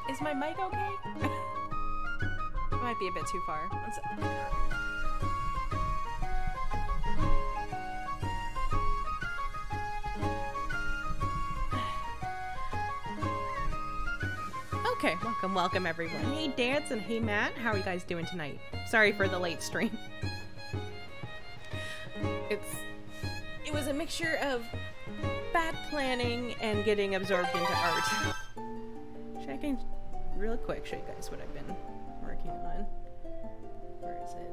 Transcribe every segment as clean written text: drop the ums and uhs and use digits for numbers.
Is my mic okay? It might be a bit too far. Okay, welcome everyone. Hey Dance and hey Matt, how are you guys doing tonight? Sorry for the late stream. It was a mixture of bad planning and getting absorbed into art. Checking real quick, show you guys what I've been working on. Where is it?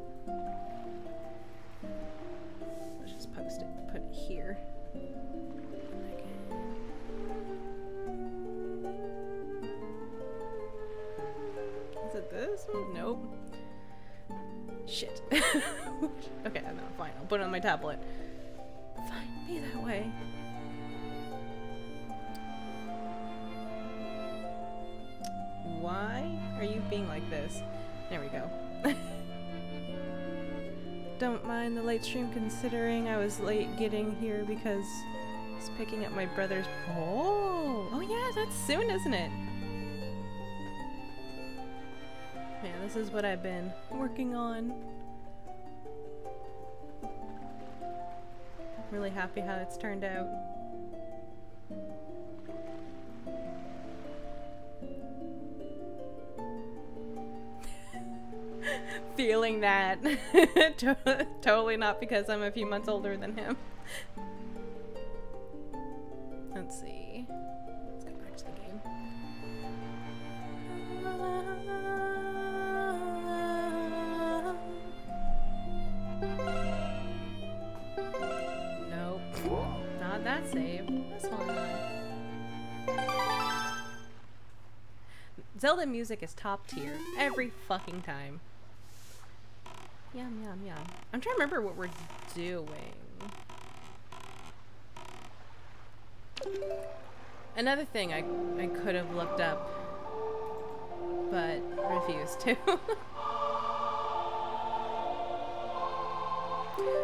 Let's just put it here. Is it this? Nope. Shit. Okay, no, fine. I'll put it on my tablet. Fine, be that way. Why are you being like this? There we go. Don't mind the late stream considering I was late getting here because I was picking up my brother's... Oh yeah, that's soon, isn't it? Yeah, this is what I've been working on. Really happy how it's turned out. Feeling that. Totally not because I'm a few months older than him. Let's see. Let's go back to the game. Nope. Not that save. This one. Zelda music is top tier every fucking time. Yum, yum, yum. I'm trying to remember what we're doing. Another thing I could have looked up, but refused to.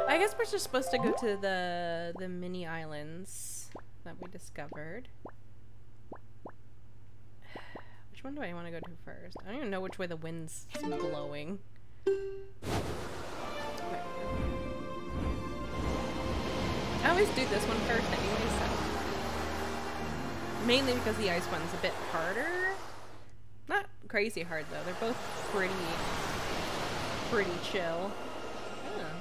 I guess we're just supposed to go to the mini islands that we discovered. Which one do I want to go to first? I don't even know which way the wind's blowing. I always do this one first anyway, so. Mainly because the ice one's a bit harder. Not crazy hard though, they're both pretty chill. Yeah.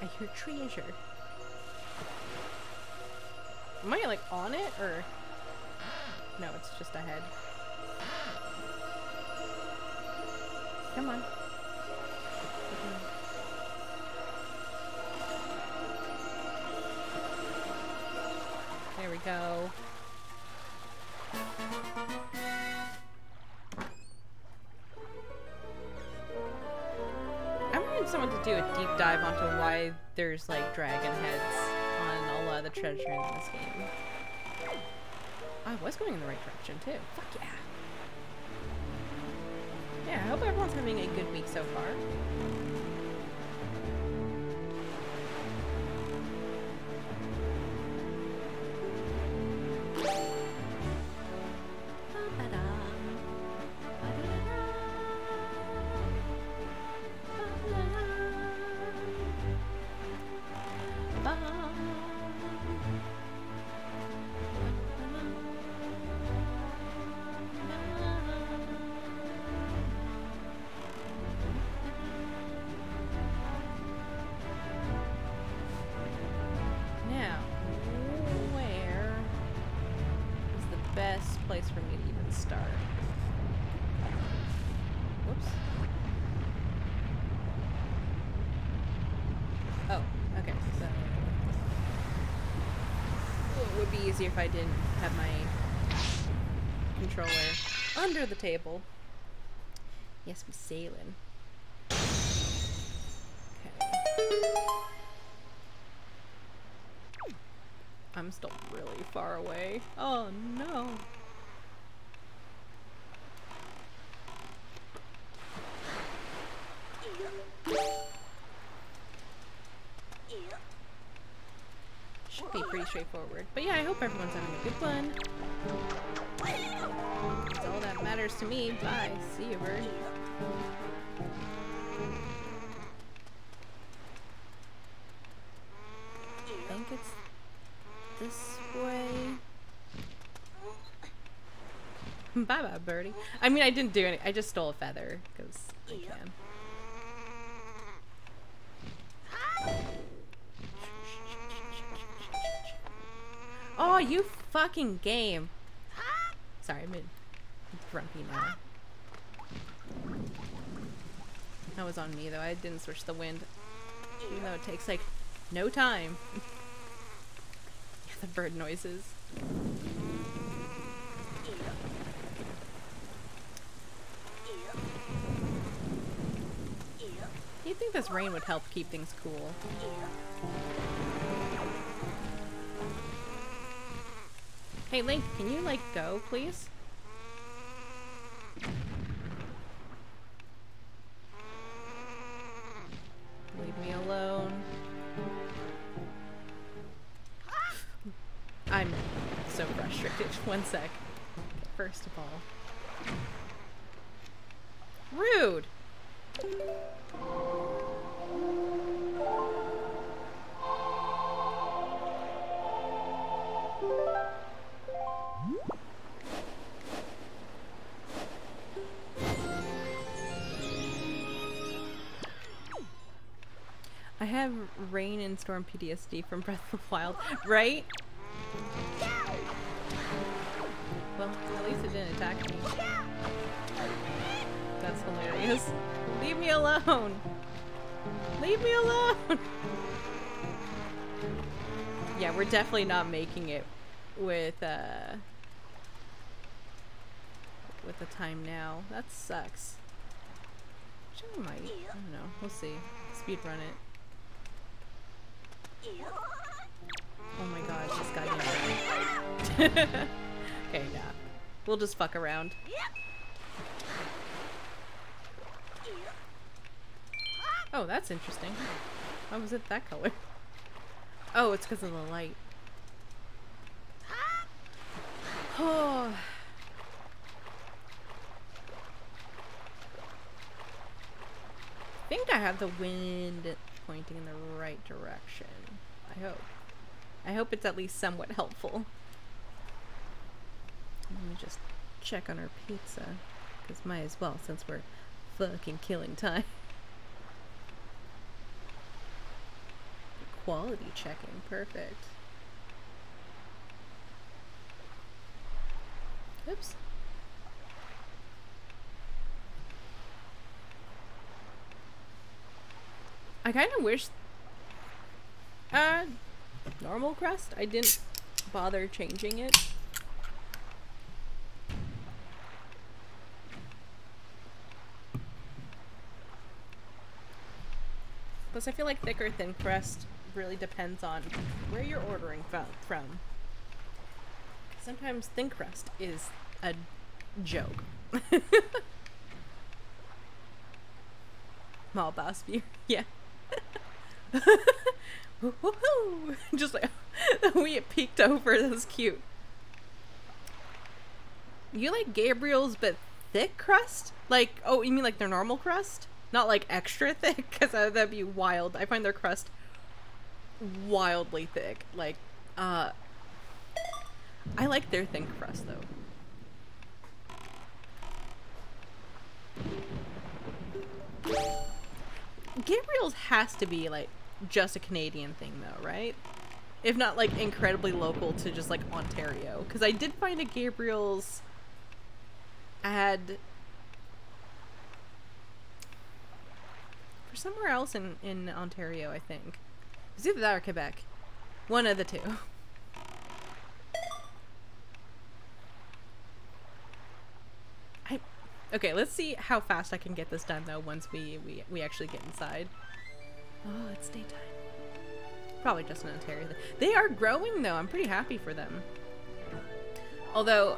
I hear treasure. Am I like on it or? No, it's just ahead. Come on. There we go. I wanted someone to do a deep dive onto why there's like dragon heads on a lot of the treasure in this game. I was going in the right direction too. Fuck yeah. Yeah, I hope everyone's having a good week so far. Place for me to even start. Whoops. Oh, okay, so it would be easier if I didn't have my controller under the table. Yes, we're sailing. Okay. I'm still really far away. Oh no. pretty straightforward. But yeah, I hope everyone's having a good one. That's all that matters to me. Bye. See you, bird. I think it's this way. Bye-bye, birdie. I mean, I didn't do any. I just stole a feather, because I can. Oh, you fucking game. Sorry, I'm grumpy now. That was on me, though. I didn't switch the wind. Even though it takes, like, no time. Yeah, the bird noises. You'd think this rain would help keep things cool. Hey, Link, can you, like, go, please? Leave me alone. I'm so frustrated. One sec. First of all. Rude! I have rain and storm PTSD from Breath of the Wild, right? Well, at least it didn't attack me. That's hilarious. Leave me alone! Leave me alone! Yeah, we're definitely not making it with the time now. That sucks. Which I might. I don't know. We'll see. Speed run it. Oh my gosh, this guy didn't. Okay, yeah. We'll just fuck around. Oh, that's interesting. Why was it that color? Oh, it's because of the light. Oh. I think I have the wind pointing in the right direction. I hope. I hope it's at least somewhat helpful. Let me just check on our pizza. Because might as well, since we're fucking killing time. Quality checking. Perfect. Oops. I kind of wish normal crust. I didn't bother changing it. Plus I feel like thick or thin crust really depends on where you're ordering from. Sometimes thin crust is a joke. Mall boss view. Yeah. Just like the way it peeked over, that was cute. You like Gabriel's but thick crust? Like, oh, you mean like their normal crust? Not like extra thick? Because that'd be wild. I find their crust wildly thick. Like, I like their thin crust though. Gabriel's has to be like just a Canadian thing though, right? If not like incredibly local to just like Ontario. Because I did find a Gabriel's ad for somewhere else in Ontario, I think. It was either that or Quebec. One of the two. Okay, let's see how fast I can get this done though once we actually get inside. Oh, it's daytime. Probably just in Ontario. They are growing though. I'm pretty happy for them. Although,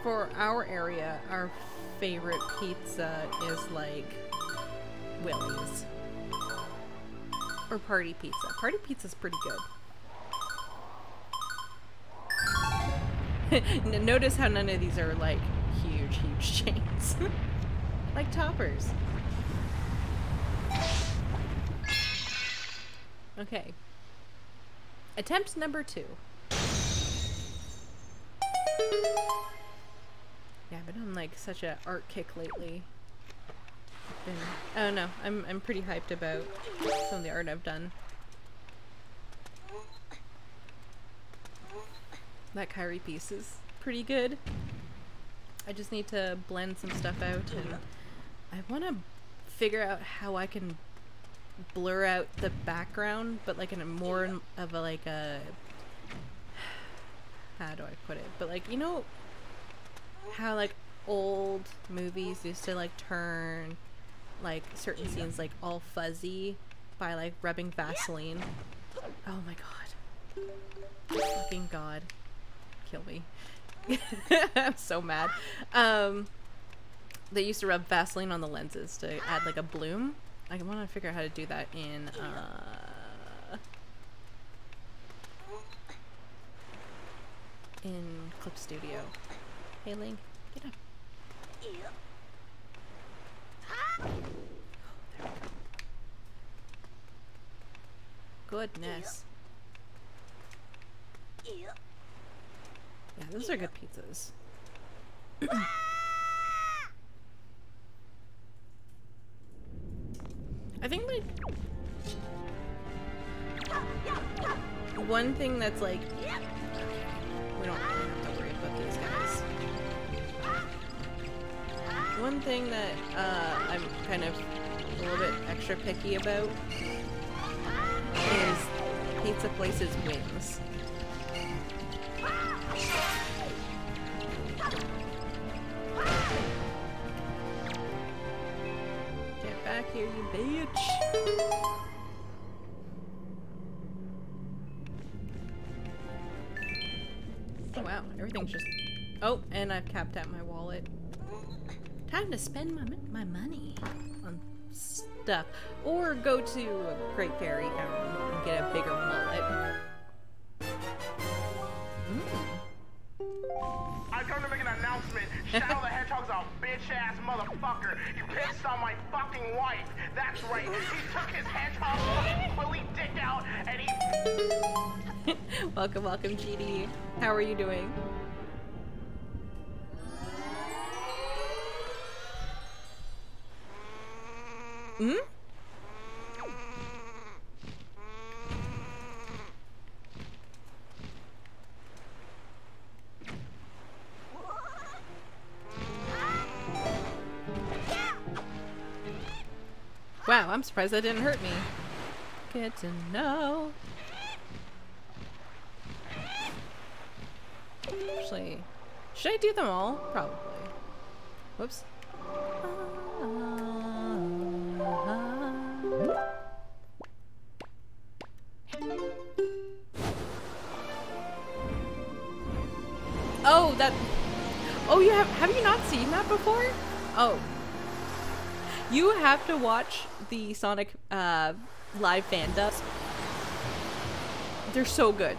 for our area, our favorite pizza is like Willie's. Or Party Pizza. Party Pizza's pretty good. Notice how none of these are like huge chains. Like toppers. Okay. Attempt number 2. Yeah, I've been on like such a art kick lately. I don't know. I'm pretty hyped about some of the art I've done. That Kyrie piece is pretty good. I just need to blend some stuff out, and I want to figure out how I can blur out the background, but like in a more of a like a, how do I put it? But like, you know how like old movies used to like turn like certain scenes like all fuzzy by like rubbing Vaseline. Oh my god. Fucking god. Kill me. I'm so mad. They used to rub Vaseline on the lenses to add like a bloom. I want to figure out how to do that in Clip Studio. Hey Link, get up. Oh, there we go. Goodness. Yeah, those are good pizzas. I think like one thing that's like, we don't really have to worry about these guys. One thing that I'm kind of a little bit extra picky about is pizza places' wings. Get back here, you bitch! Oh wow, everything's just... Oh, and I've capped out my wallet. Time to spend my money on stuff. Or go to a Great Fairy and get a bigger mullet. I come to make an announcement. Shadow the Hedgehog's a bitch-ass motherfucker. He pissed on my fucking wife. That's right. He took his hedgehog fucking quilly dick out and he... Welcome, welcome, GD. How are you doing? Hmm? Wow, I'm surprised that didn't hurt me. Good to know. Actually, should I do them all? Probably. Whoops. Oh, that... Oh, you have you not seen that before? Oh. You have to watch the Sonic live fan dubs. They're so good.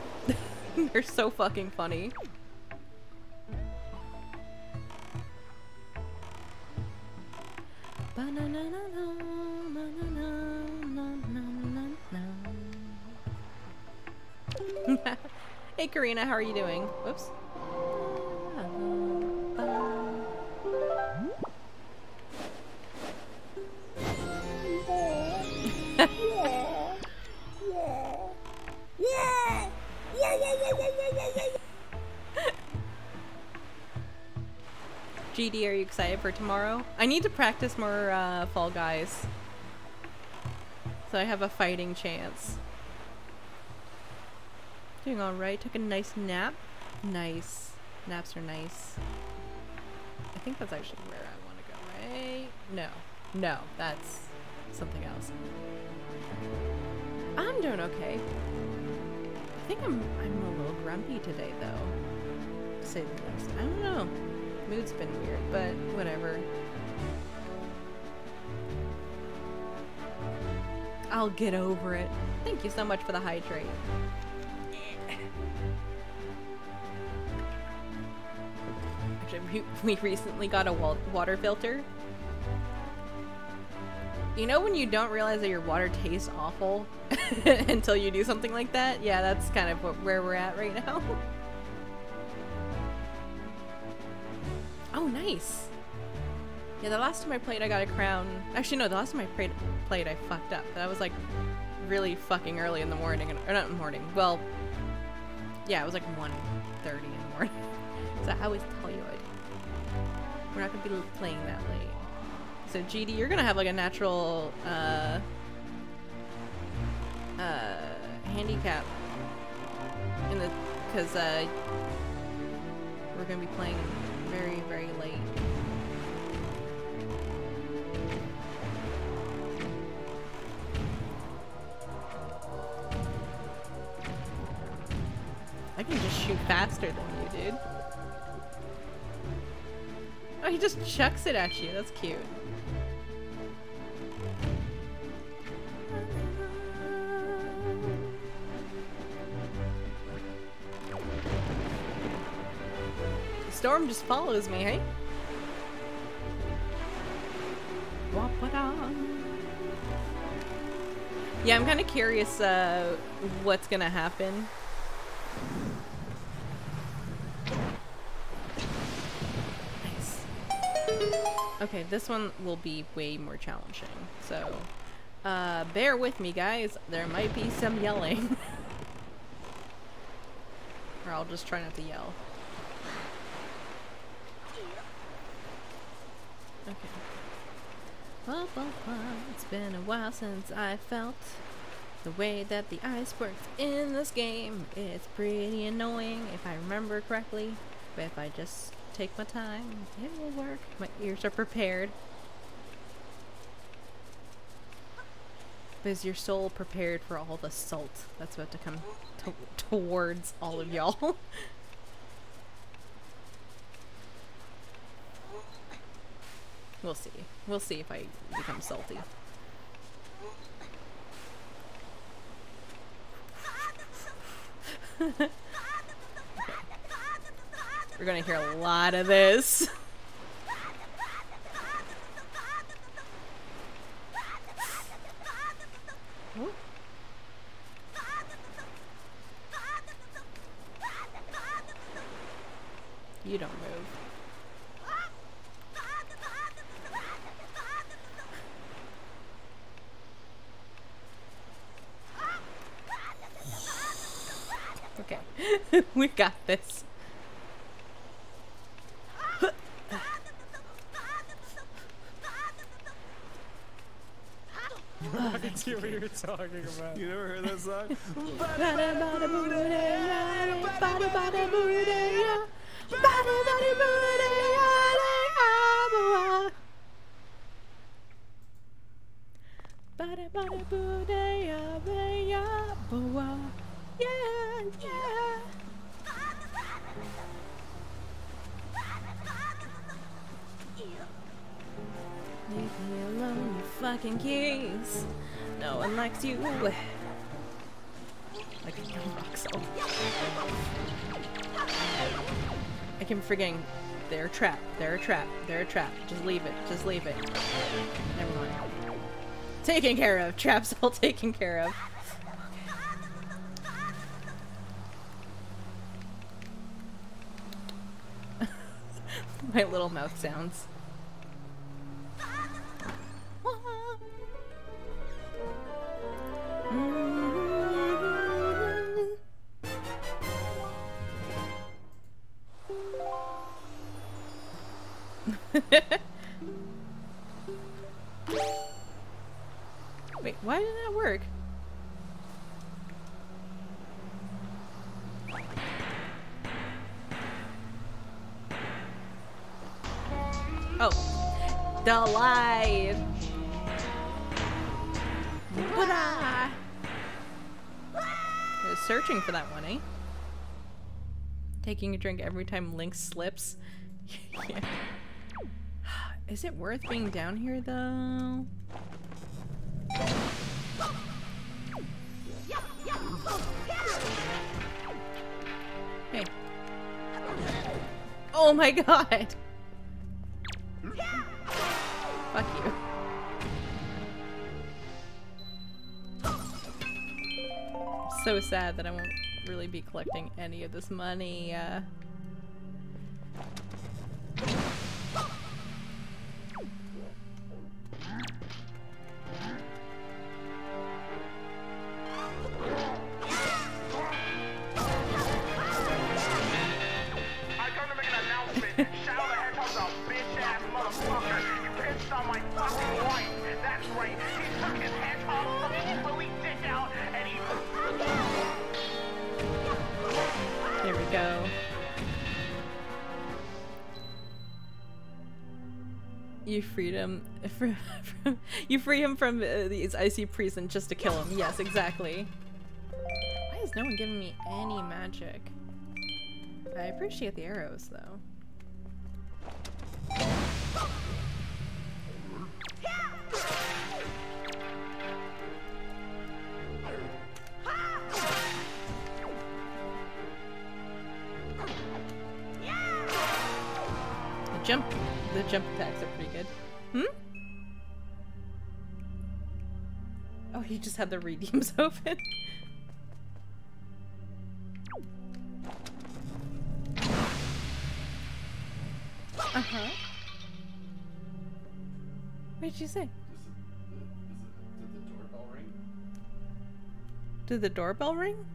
They're so fucking funny. Hey Karina, how are you doing? Whoops. GD, are you excited for tomorrow? I need to practice more Fall Guys, so I have a fighting chance. Doing alright. Took a nice nap. Nice. Naps are nice. I think that's actually where I want to go, right? No. No, that's something else. I'm doing okay. I think I'm a little grumpy today, though, to say the least. I don't know. Mood's been weird, but whatever. I'll get over it. Thank you so much for the hydrate. We recently got a water filter. You know when you don't realize that your water tastes awful until you do something like that? Yeah, that's kind of where we're at right now. Oh, nice. Yeah, the last time I played, I got a crown. Actually, no, the last time I played, I fucked up. That was like really fucking early in the morning, or not in the morning. Well, yeah, it was like 1:30 in the morning. So I always tell you, we're not gonna be playing that late. So GD, you're gonna have like a natural handicap in the because we're gonna be playing very, very late. I can just shoot faster than you, dude. Oh, he just chucks it at you. That's cute. The storm just follows me, hey? Yeah, I'm kind of curious what's gonna happen. Okay, this one will be way more challenging, so bear with me, guys. There might be some yelling. Or I'll just try not to yell. Okay. It's been a while since I felt the way that the ice works in this game. It's pretty annoying if I remember correctly, but if I just take my time, it will work. My ears are prepared. But is your soul prepared for all the salt that's about to come towards all of y'all? We'll see. We'll see if I become salty. Okay. We're gonna hear a lot of this. Ooh. You don't move. Okay, we got this. I can see what you're talking about. You never heard that song? Yeah, yeah. Leave me alone, you fucking keys. No one likes you. Like a young rock salt. I keep forgetting. They're a trap. They're a trap. They're a trap. Just leave it. Just leave it. Never mind. Taken care of. Traps all taken care of. My little mouth sounds. Wait, why didn't that work? Oh, delight. I was searching for that one, eh? Taking a drink every time Link slips. Yeah. Is it worth being down here, though? Hey. Oh my god! Fuck you. So sad that I won't really be collecting any of this money. Shadow the Hedgehog's a bitch-ass motherfucker. You pissed on my fucking wife. That's right. He took his hedgehog fucking Willy dick out and he... There we go. You freed him you free him from these icy prison just to kill him. Yes, exactly. Why is no one giving me any magic? I appreciate the arrows, though. The jump attacks are pretty good. Hmm? Oh, he just had the redeems open. Uh-huh. What did you say? Did the doorbell ring? Did the doorbell ring?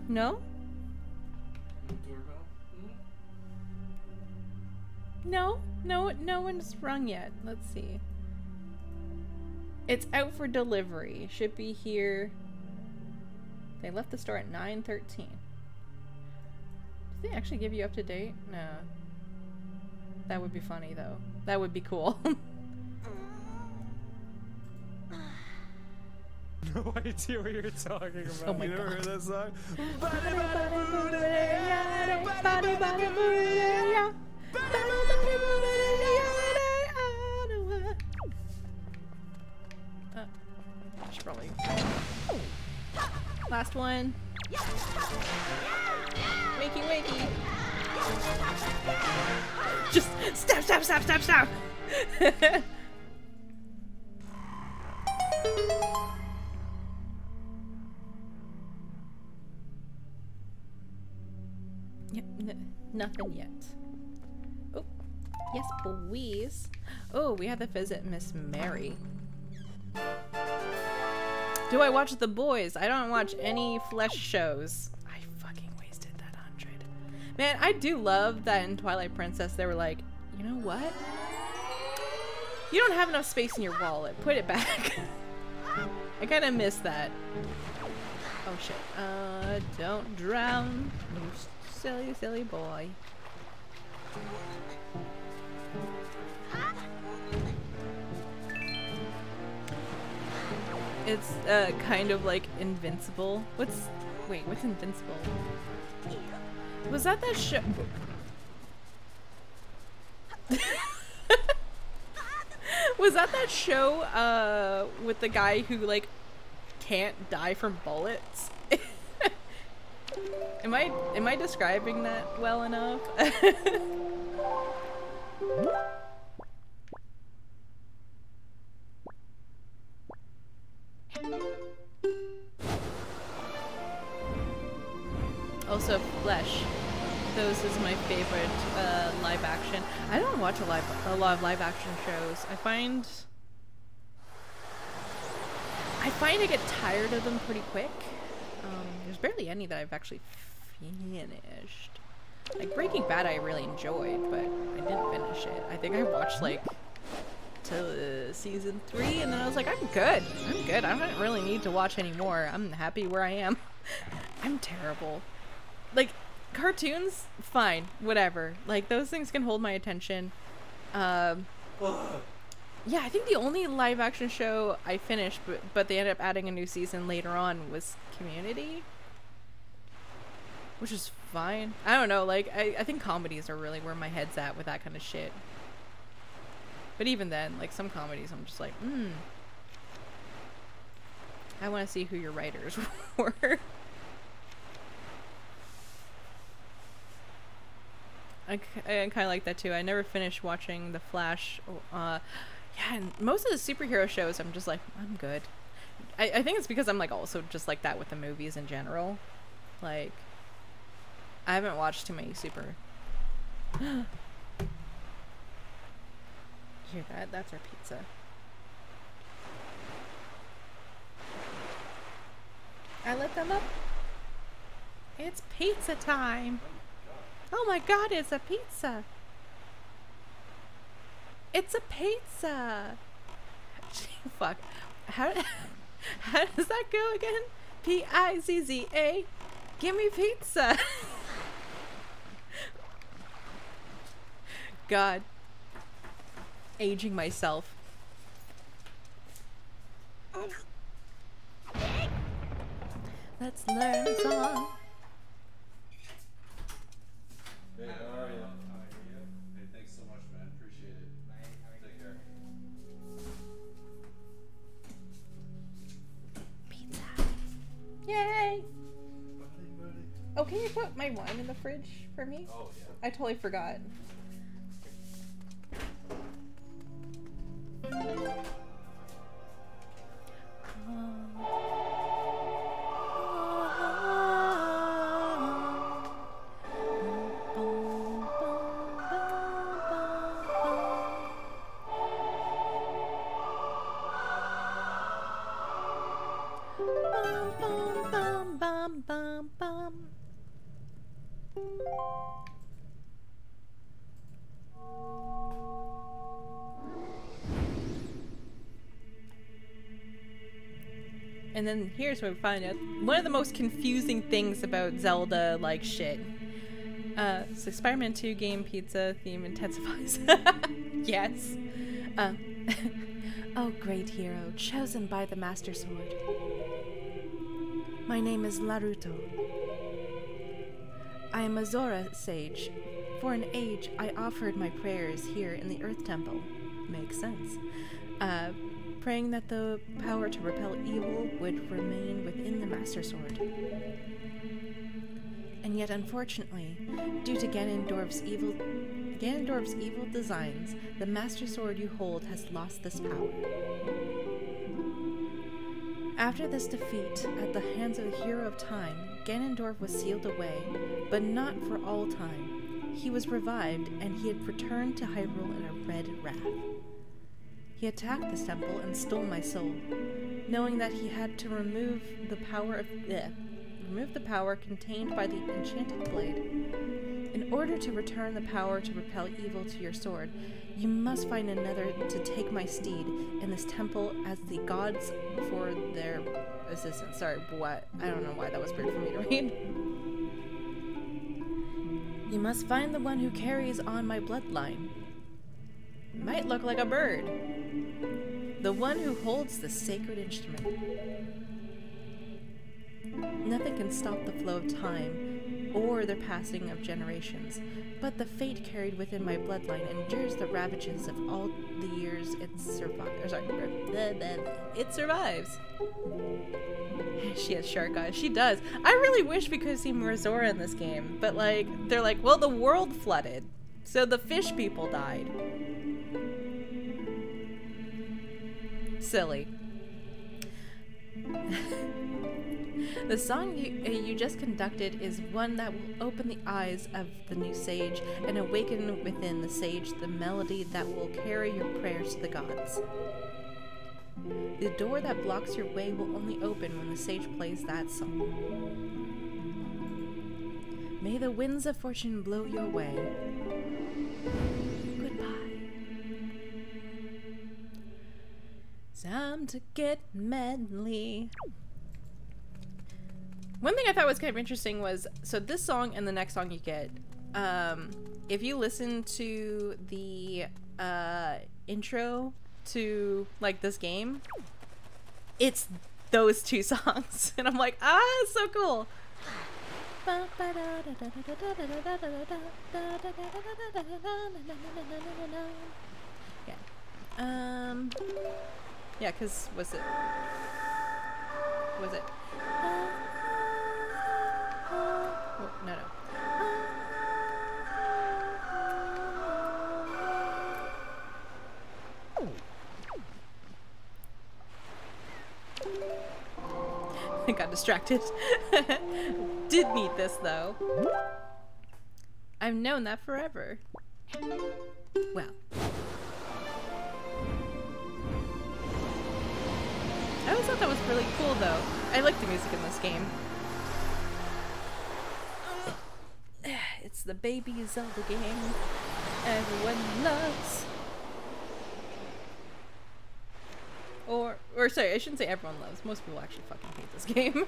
No? Doorbell? No one's rung yet. Let's see. It's out for delivery. Should be here. They left the store at 9:13. Did they actually give you up to date? No. That would be funny though. That would be cool. No idea what you're talking about. Oh my you never God. heard that song? I should probably... Last one. Wakey wakey. Just stop. Yep, nothing yet. Oh, yes please. Oh, we have to visit Miss Mary. Do I watch The Boys? I don't watch any flesh shows. I fucking wasted that 100. Man, I do love that in Twilight Princess they were like, you know what? You don't have enough space in your wallet. Put it back. I kind of miss that. Oh shit. Don't drown. You silly boy. It's kind of like Invincible. What's Invincible? Was that show? Was that show with the guy who like can't die from bullets? Am I describing that well enough? Also, Flesh. Those is my favorite live action. I don't watch a lot of live action shows. I find I get tired of them pretty quick. There's barely any that I've actually finished. Like Breaking Bad I really enjoyed, but I didn't finish it. I think I watched like till season 3 and then I was like, I'm good. I don't really need to watch anymore. I'm happy where I am. I'm terrible. Like cartoons, fine, whatever. Like those things can hold my attention. Yeah, I think the only live action show I finished, but they ended up adding a new season later on was Community. Which is fine. I don't know, like, I think comedies are really where my head's at with that kind of shit. But even then, like, some comedies I'm just like, I want to see who your writers were. I kind of like that too. I never finished watching The Flash. Yeah, and most of the superhero shows, I'm just like, I'm good. I think it's because I'm like also just like that with the movies in general. Like, I haven't watched too many super. Did you hear that? That's our pizza. I lit them up. It's pizza time. Oh my god, it's a pizza. It's a pizza. Fuck. How does that go again? P-I-Z-Z-A. Give me pizza. God. Aging myself. Let's learn a song. Hey, how are you? Hey, thanks so much, man. Appreciate it. Take care. Pizza. Yay! Oh, can you put my wine in the fridge for me? Oh, yeah. I totally forgot. And then here's where we find out one of the most confusing things about Zelda like shit. So Spider-Man 2 game pizza theme intensifies. Yes. Oh, great hero, chosen by the Master Sword. My name is Naruto. I am a Zora sage. For an age, I offered my prayers here in the Earth Temple. Makes sense. Praying that the power to repel evil would remain within the Master Sword. And yet, unfortunately, due to Ganondorf's evil designs, the Master Sword you hold has lost this power. After this defeat at the hands of the Hero of Time, Ganondorf was sealed away, but not for all time. He was revived, and he had returned to Hyrule in a red wrath. He attacked this temple and stole my soul, knowing that he had to remove the power contained by the enchanted blade. In order to return the power to repel evil to your sword, you must find another to take my steed in this temple as the gods for their assistance. Sorry, what? I don't know why that was weird for me to read. You must find the one who carries on my bloodline. Might look like a bird. The one who holds the sacred instrument. Nothing can stop the flow of time or the passing of generations, but the fate carried within my bloodline endures the ravages of all the years it survives. It survives. She has shark eyes. She does. I really wish we could have seen more Zora in this game, but like, they're like, well, the world flooded, so the fish people died. Silly. The song you just conducted is one that will open the eyes of the new sage and awaken within the sage the melody that will carry your prayers to the gods. The door that blocks your way will only open when the sage plays that song. May the winds of fortune blow your way. Goodbye. Time to get medley. One thing I thought was kind of interesting was, so this song and the next song you get, if you listen to the intro to like this game, it's those two songs, and I'm like, ah, it's so cool. Yeah. Yeah, cause was it? Oh, no. Got distracted. Did need this though. I've known that forever. Well. I always thought that was really cool though. I like the music in this game. It's the baby Zelda game everyone loves. Or sorry, I shouldn't say everyone loves. Most people actually fucking hate this game.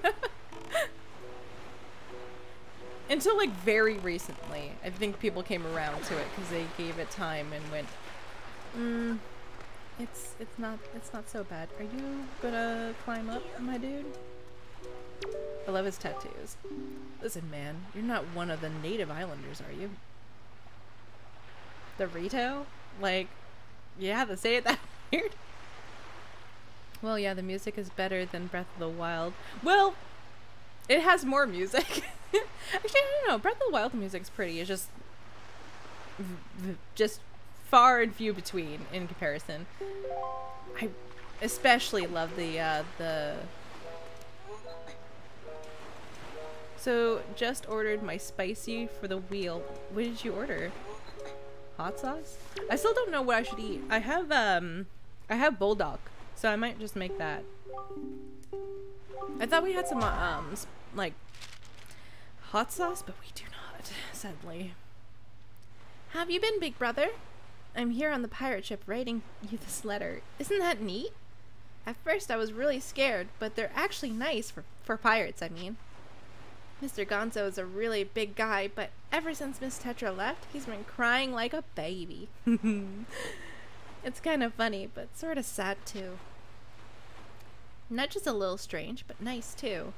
Until like very recently, I think people came around to it because they gave it time and went, it's not so bad. Are you gonna climb up, my dude? I love his tattoos. Listen, man, you're not one of the native islanders, are you? The Rito? Like, you have to say it that weird. Well, yeah, the music is better than Breath of the Wild. Well, it has more music. Actually, I don't know. Breath of the Wild music's pretty. It's just far and few between in comparison. I especially love the So, just ordered my spicy for the wheel. What did you order? Hot sauce? I still don't know what I should eat. I have bulldog, so I might just make that. I thought we had some like hot sauce, but we do not, sadly. Have you been, big brother? I'm here on the pirate ship writing you this letter. Isn't that neat? At first I was really scared, but they're actually nice for pirates, I mean. Mr. Gonzo is a really big guy, but ever since Miss Tetra left, he's been crying like a baby. It's kind of funny, but sort of sad too. Not just a little strange, but nice too.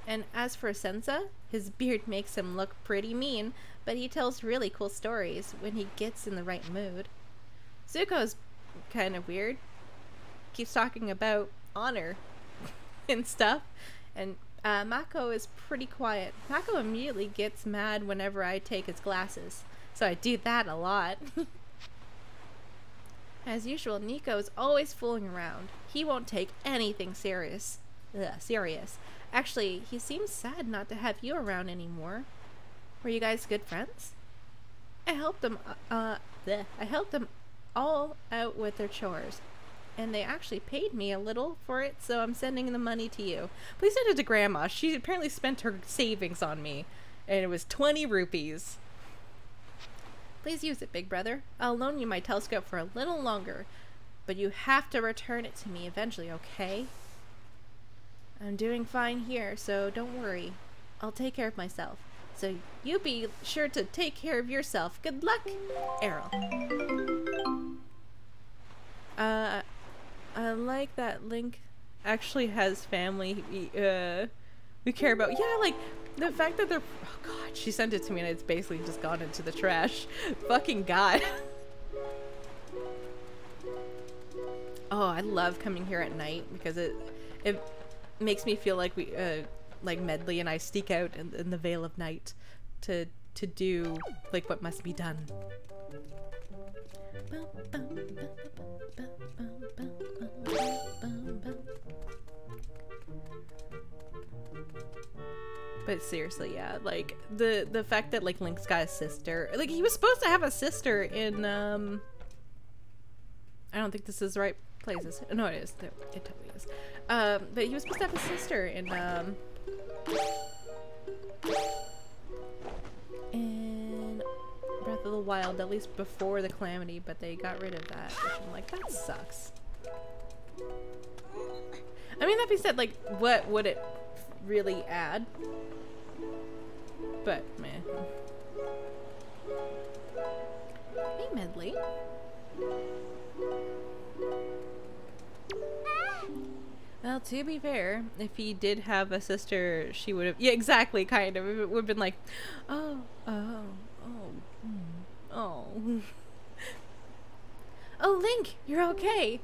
And as for Senza, his beard makes him look pretty mean, but he tells really cool stories when he gets in the right mood. Zuko's kind of weird. Keeps talking about honor and stuff. And Mako is pretty quiet. Mako immediately gets mad whenever I take his glasses, so I do that a lot. As usual, Nico is always fooling around. He won't take anything serious. Actually, he seems sad not to have you around anymore. Were you guys good friends? I helped them all out with their chores. And they actually paid me a little for it, so I'm sending the money to you. Please send it to Grandma. She apparently spent her savings on me. And it was 20 rupees. Please use it, big brother. I'll loan you my telescope for a little longer. But you have to return it to me eventually, okay? I'm doing fine here, so don't worry. I'll take care of myself. So you be sure to take care of yourself. Good luck, Errol. I like that Link actually has family we care about. Yeah, like the fact that they're, oh god, she sent it to me and it's basically just gone into the trash. Fucking god. Oh, I love coming here at night because it makes me feel like we like Medley and I sneak out in the veil of night to do like what must be done. But seriously, yeah, like the fact that like Link's got a sister, like he was supposed to have a sister in I don't think this is the right place, is it? No, it is. It totally is. But he was supposed to have a sister in Breath of the Wild, at least before the Calamity, but they got rid of that, which I'm like, that sucks. I mean, that being said, like, what would it really add? But, man. Hey, Medley. Well, to be fair, if he did have a sister, she would have... Yeah, exactly, kind of. It would have been like, oh. Oh, Link, you're okay.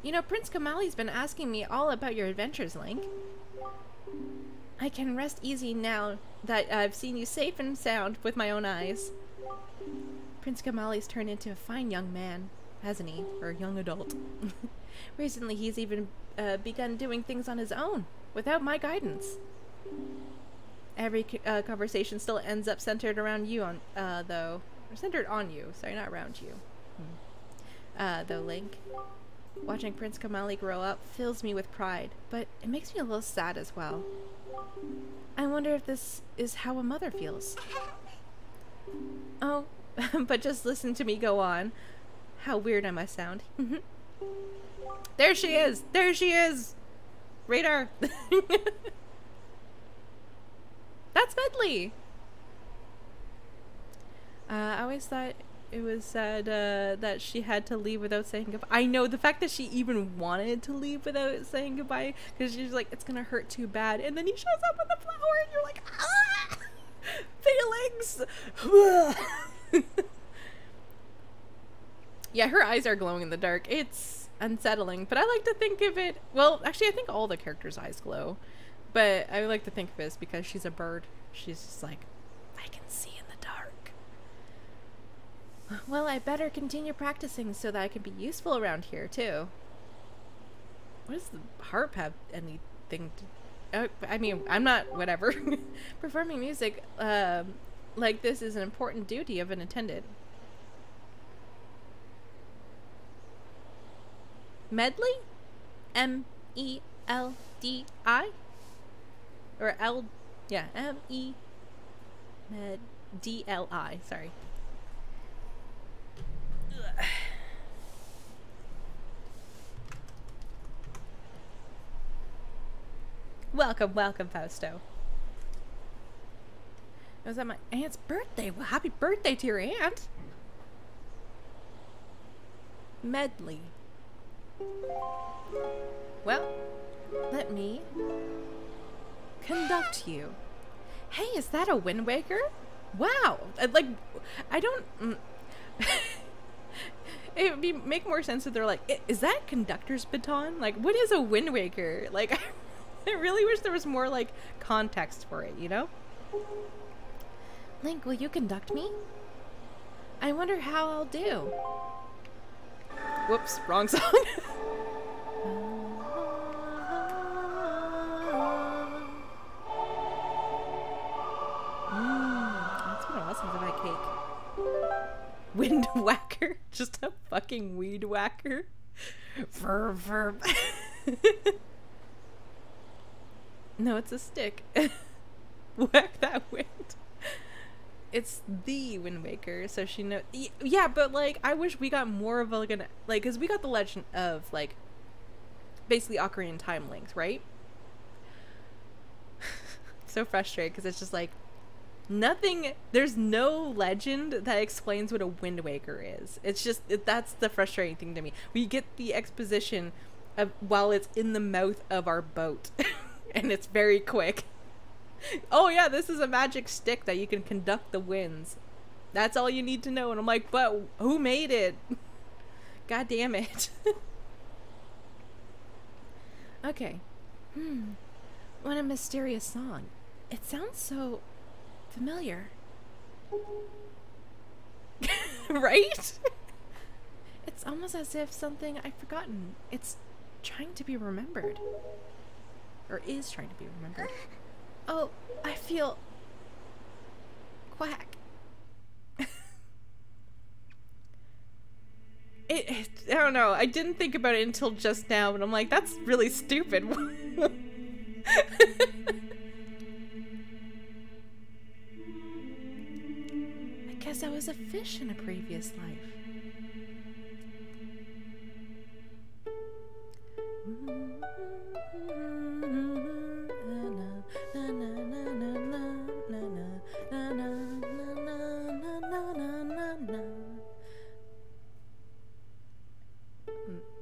You know, Prince Kamali's been asking me all about your adventures, Link. I can rest easy now that I've seen you safe and sound with my own eyes. Prince Kamali's turned into a fine young man, hasn't he? Or a young adult. Recently, he's even begun doing things on his own. without my guidance. Every conversation still ends up centered around you though. Or centered on you. Sorry, not around you. Though, Link. Watching Prince Kamali grow up fills me with pride, but it makes me a little sad as well. I wonder if this is how a mother feels. Oh, but just listen to me go on. How weird I must sound. There she is! There she is! Radar! That's Medley! I always thought it was sad that she had to leave without saying goodbye. I know, the fact that she even wanted to leave without saying goodbye, because she's like, it's gonna hurt too bad. And then he shows up with the flower and you're like, ah! Feelings! Yeah, her eyes are glowing in the dark. It's unsettling, but I like to think of it... Well, actually, I think all the characters' eyes glow. But I like to think of it as because she's a bird. She's just like, I can see in the dark. Well, I better continue practicing so that I can be useful around here, too. What does the harp have anything to... I mean, I'm not... Whatever. Performing music like this is an important duty of an attendant. Medley? M-E-L-D-I? Or L... Yeah, M-E... D-L-I. Sorry. Ugh. Welcome, welcome, Fausto. It was at my aunt's birthday. Well, happy birthday to your aunt. Medley. Well, let me conduct you. Hey, is that a Wind Waker? Wow. Like, I don't... it would make more sense if they're like, is that conductor's baton? Like, what is a Wind Waker? Like, I really wish there was more, like, context for it, you know? Link, will you conduct me? I wonder how I'll do. Whoops, wrong song. That's been a while since I've had cake. Wind whacker? Just a fucking weed whacker? Verb. No, it's a stick. Whack that wind. It's the Wind Waker, so she knows. Yeah, but like, I wish we got more of like an because we got the legend of like basically Ocarina of Time links, right? So frustrated because it's just like nothing. There's no legend that explains what a Wind Waker is. It's just that's the frustrating thing to me. We get the exposition of while it's in the mouth of our boat, and it's very quick. Oh yeah, this is a magic stick that you can conduct the winds. That's all you need to know. And I'm like, but who made it? God damn it. Okay. What a mysterious song. It sounds so familiar. Right? It's almost as if something I've forgotten. It's trying to be remembered. Or is trying to be remembered. Oh, I feel... quack. I don't know. I didn't think about it until just now, but I'm like, that's really stupid. I guess I was a fish in a previous life.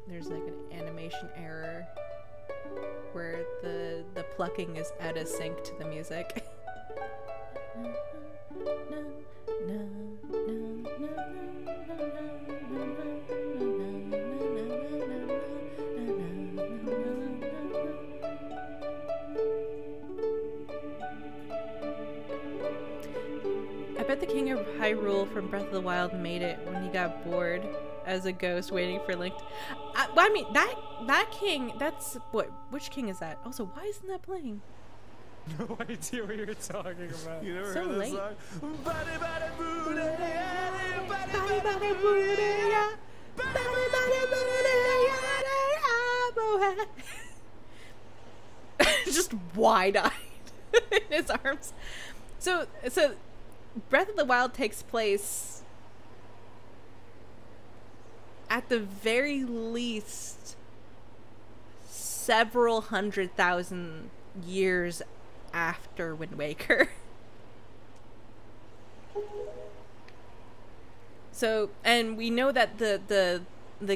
There's like an animation error where the plucking is out of sync to the music. I bet the King of Hyrule from Breath of the Wild made it when he got bored as a ghost waiting for Link. Well, I mean, that king, that's what? Which king is that? Also, why isn't that playing? No idea what you're talking about. You never So heard late. that song? Body, body, booty, yeah, body, Body, body, body, booty, booty, yeah. yeah. Body, body, booty, yeah. Just wide-eyed in his arms. So Breath of the Wild takes place at the very least several 100,000 years after Wind Waker. So, and we know that the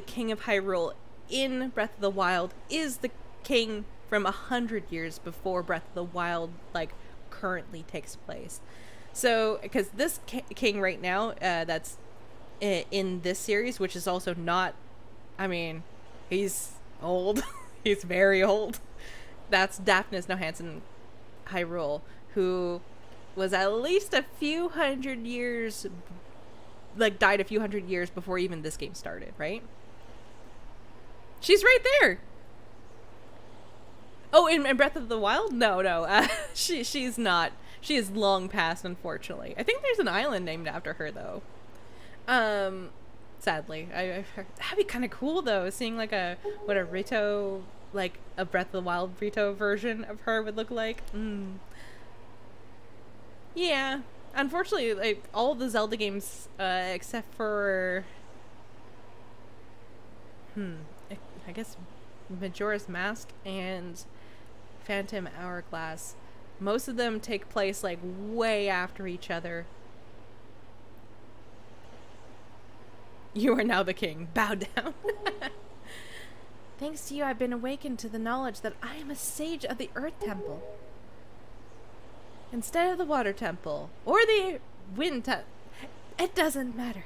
King of Hyrule in Breath of the Wild is the king from 100 years before Breath of the Wild, like, currently takes place. So, because this king right now, that's in this series, which is also not, I mean, he's old. He's very old. That's Daphnis Nohansen Hyrule, who was at least a few hundred years, like, died a few hundred years before even this game started, right? She's right there. Oh, in Breath of the Wild? No. She's not. She is long past, unfortunately. I think there's an island named after her, though. Sadly. I've heard, that'd be kind of cool, though, seeing, like, a Rito, like, a Breath of the Wild Rito version of her would look like. Yeah. Unfortunately, like, all the Zelda games, except for... I guess Majora's Mask and Phantom Hourglass, most of them take place, like, way after each other. You are now the king. Bow down. Thanks to you, I've been awakened to the knowledge that I am a sage of the Earth Temple instead of the Water Temple or the Wind Temple. It doesn't matter.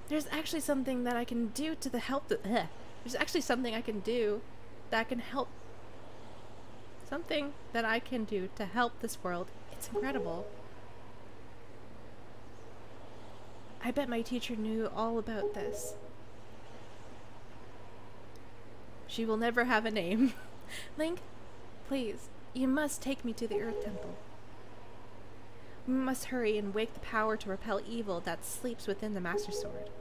There's actually something that I can do to help. There's actually something I can do that can help. Something that I can do to help this world. It's incredible. I bet my teacher knew all about this. She will never have a name. Link, please, you must take me to the Earth Temple. We must hurry and wake the power to repel evil that sleeps within the Master Sword.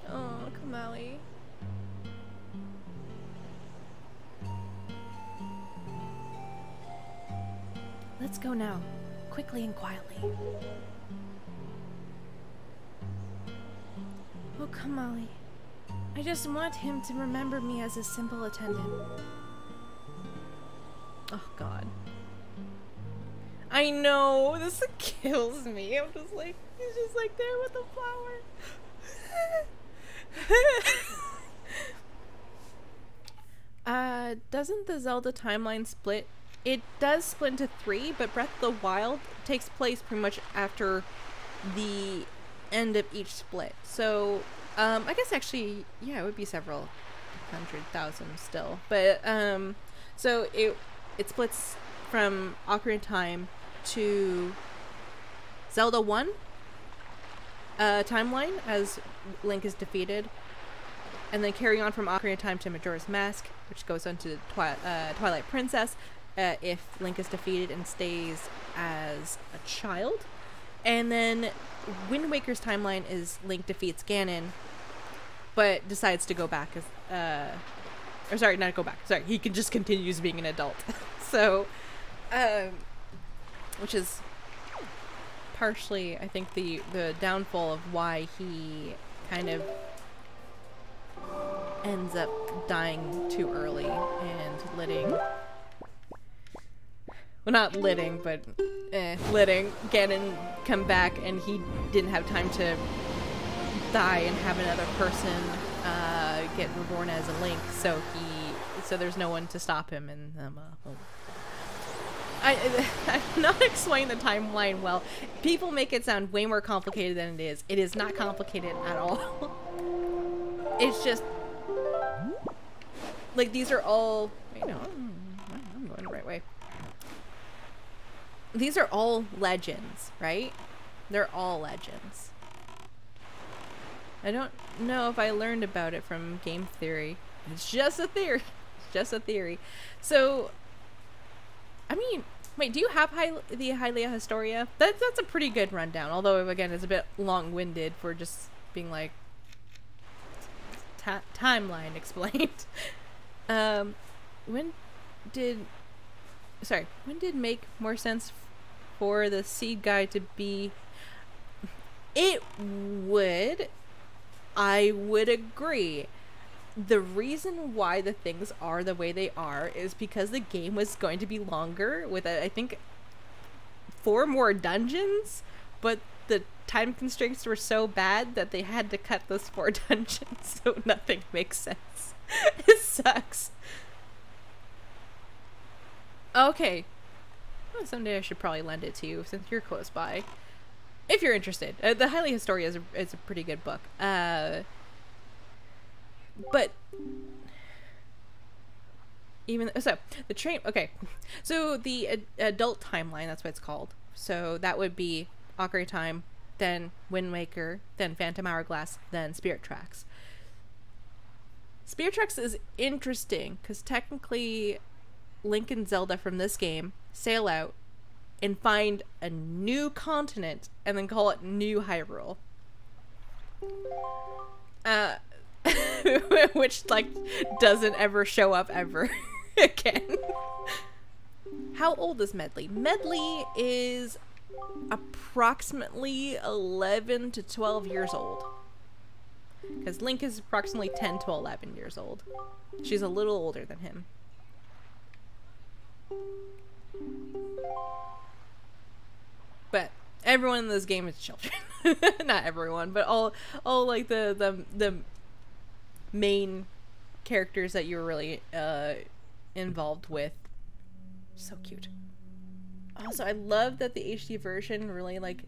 Oh, Kamali. Let's go now, quickly and quietly. Oh, Kamali. I just want him to remember me as a simple attendant. Oh, God. I know, this kills me. I'm just like, he's just like there with the flower. Doesn't the Zelda timeline split? It does split into 3, but Breath of the Wild takes place pretty much after the end of each split. So, I guess actually, yeah, it would be several 100,000 still. But, so it splits from Ocarina of Time to Zelda 1 timeline as Link is defeated, and then carry on from Ocarina of Time to Majora's Mask, which goes on to Twilight Princess if Link is defeated and stays as a child. And then Wind Waker's timeline is Link defeats Ganon, but decides to go back as or sorry, not go back. Sorry, he can just continues being an adult. So, which is partially, I think, the downfall of why he kind of ends up dying too early and letting, well, not letting, but letting Ganon come back, and he didn't have time to die and have another person get reborn as a Link, so there's no one to stop him, and I'm not explaining the timeline well. People make it sound way more complicated than it is. It is not complicated at all. It's just like these are all, I'm going the right way. these are all legends, right? They're all legends. I don't know if I learned about it from game theory. It's just a theory. It's just a theory. So, I mean, wait, do you have the Hylia Historia? That's a pretty good rundown, although, again, it's a bit long-winded for just being like, timeline explained. When did make more sense for the seed guy to be? It would. I would agree. The reason why the things are the way they are is because the game was going to be longer with, I think, 4 more dungeons, but the time constraints were so bad that they had to cut those 4 dungeons, so nothing makes sense. It sucks. Okay. Well, someday I should probably lend it to you since you're close by. If you're interested. The Hylia Historia is a pretty good book. But even so, the train. Okay, so the adult timeline, that's what it's called. So that would be Ocarina of Time, then Wind Waker, then Phantom Hourglass, then Spirit Tracks. Spirit Tracks is interesting because technically, Link and Zelda from this game sail out and find a new continent and then call it New Hyrule. Which, like, doesn't ever show up ever again. How old is Medley? Medley is approximately 11 to 12 years old. Because Link is approximately 10 to 11 years old. She's a little older than him. But everyone in this game is children. Not everyone, but all like the main characters that you're really involved with. So cute. Also, I love that the HD version really like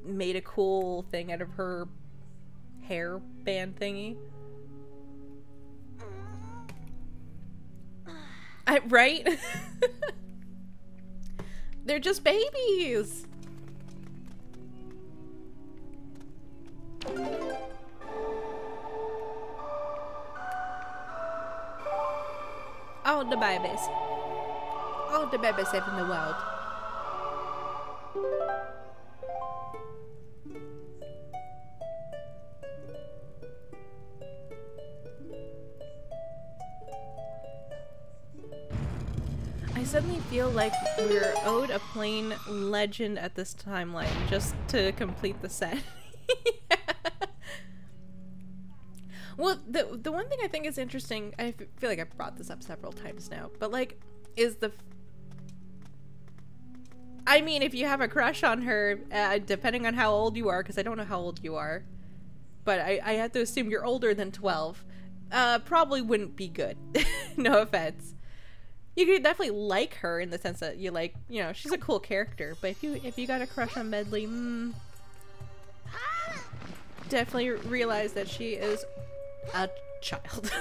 made a cool thing out of her hair band thingy. Right? They're just babies. All the babies. All the babies live in the world. I suddenly feel like we're owed a plain legend at this timeline just to complete the set. Well, the one thing I think is interesting, I feel like I've brought this up several times now, but like, is I mean, if you have a crush on her, depending on how old you are, because I don't know how old you are, but I have to assume you're older than 12, probably wouldn't be good. No offense. You could definitely like her in the sense that you like, you know, she's a cool character, but if you got a crush on Medley, definitely realize that she is a child.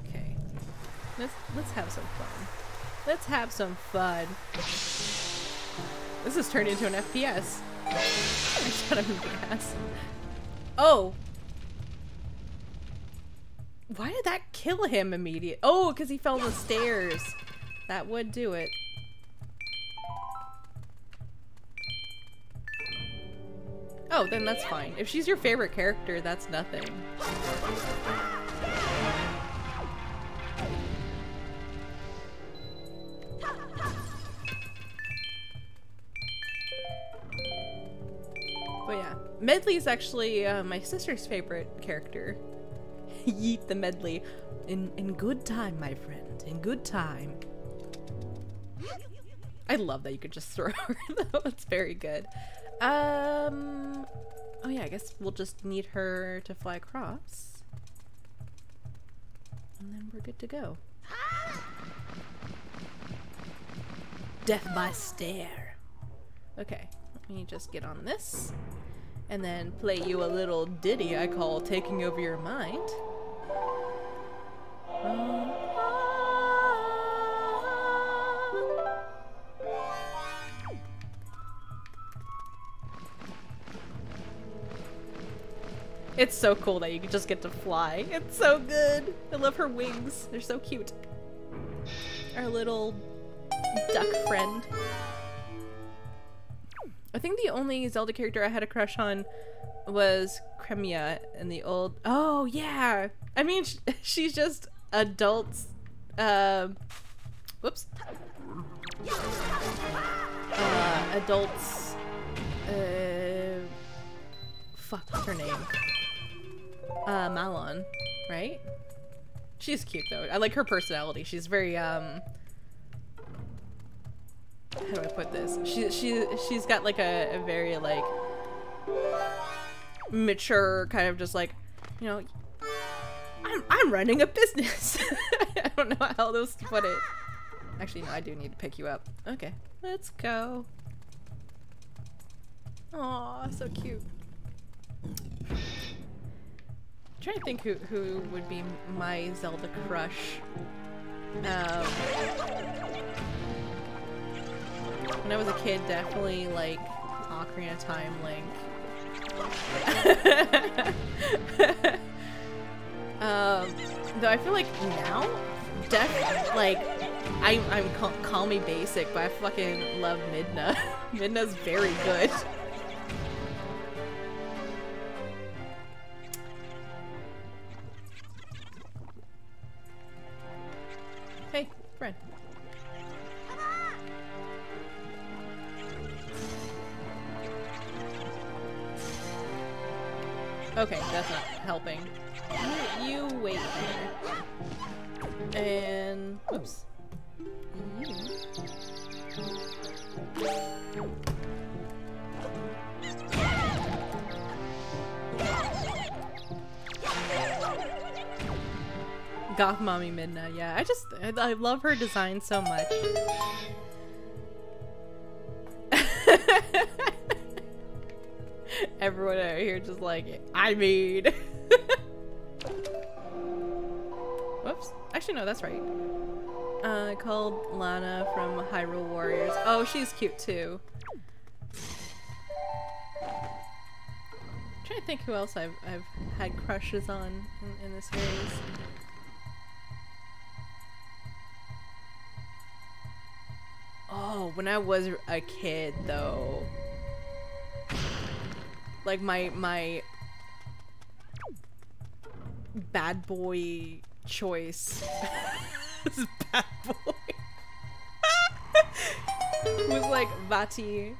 Okay. Let's have some fun. Let's have some fun. This has turned into an FPS. I shot him in the ass. Oh! Why did that kill him immediately? Oh, because he fell on the stairs. That would do it. Oh, then that's fine. If she's your favorite character, that's nothing. But yeah, Medley's actually my sister's favorite character. Yeet the Medley. In good time, my friend. In good time. I love that you could just throw her though. It's very good. Oh yeah, I guess we'll just need her to fly across. And then we're good to go. Death by stare. Okay, let me just get on this. and then play you a little ditty I call Taking Over Your Mind. It's so cool that you can just get to fly. It's so good. I love her wings. They're so cute. Our little duck friend. I think the only Zelda character I had a crush on was Cremia in the old... Oh, yeah! I mean, she's just adults... Whoops. Adults... Fuck, what's her name? Malon, right? She's cute, though. I like her personality. She's very, how do I put this? She's got like a very like mature kind of just like, you know, I'm running a business. I don't know how else to put it. Actually, no, I do need to pick you up. Okay, let's go. Aw, so cute. I'm trying to think who would be my Zelda crush. When I was a kid, definitely like Ocarina of Time Link. Though I feel like now, I'm call me basic, but I fucking love Midna. Midna's very good. Hey, friend. Okay, that's not helping. You wait there. And... Oops. Goth Mommy Midna, yeah. I love her design so much. Everyone out here just like, I mean. Whoops. Actually, no, that's right. Called Lana from Hyrule Warriors. Oh, she's cute too. I'm trying to think who else I've had crushes on in this series. Oh, when I was a kid, though. Like, my bad boy choice was bad boy. Was like Vati.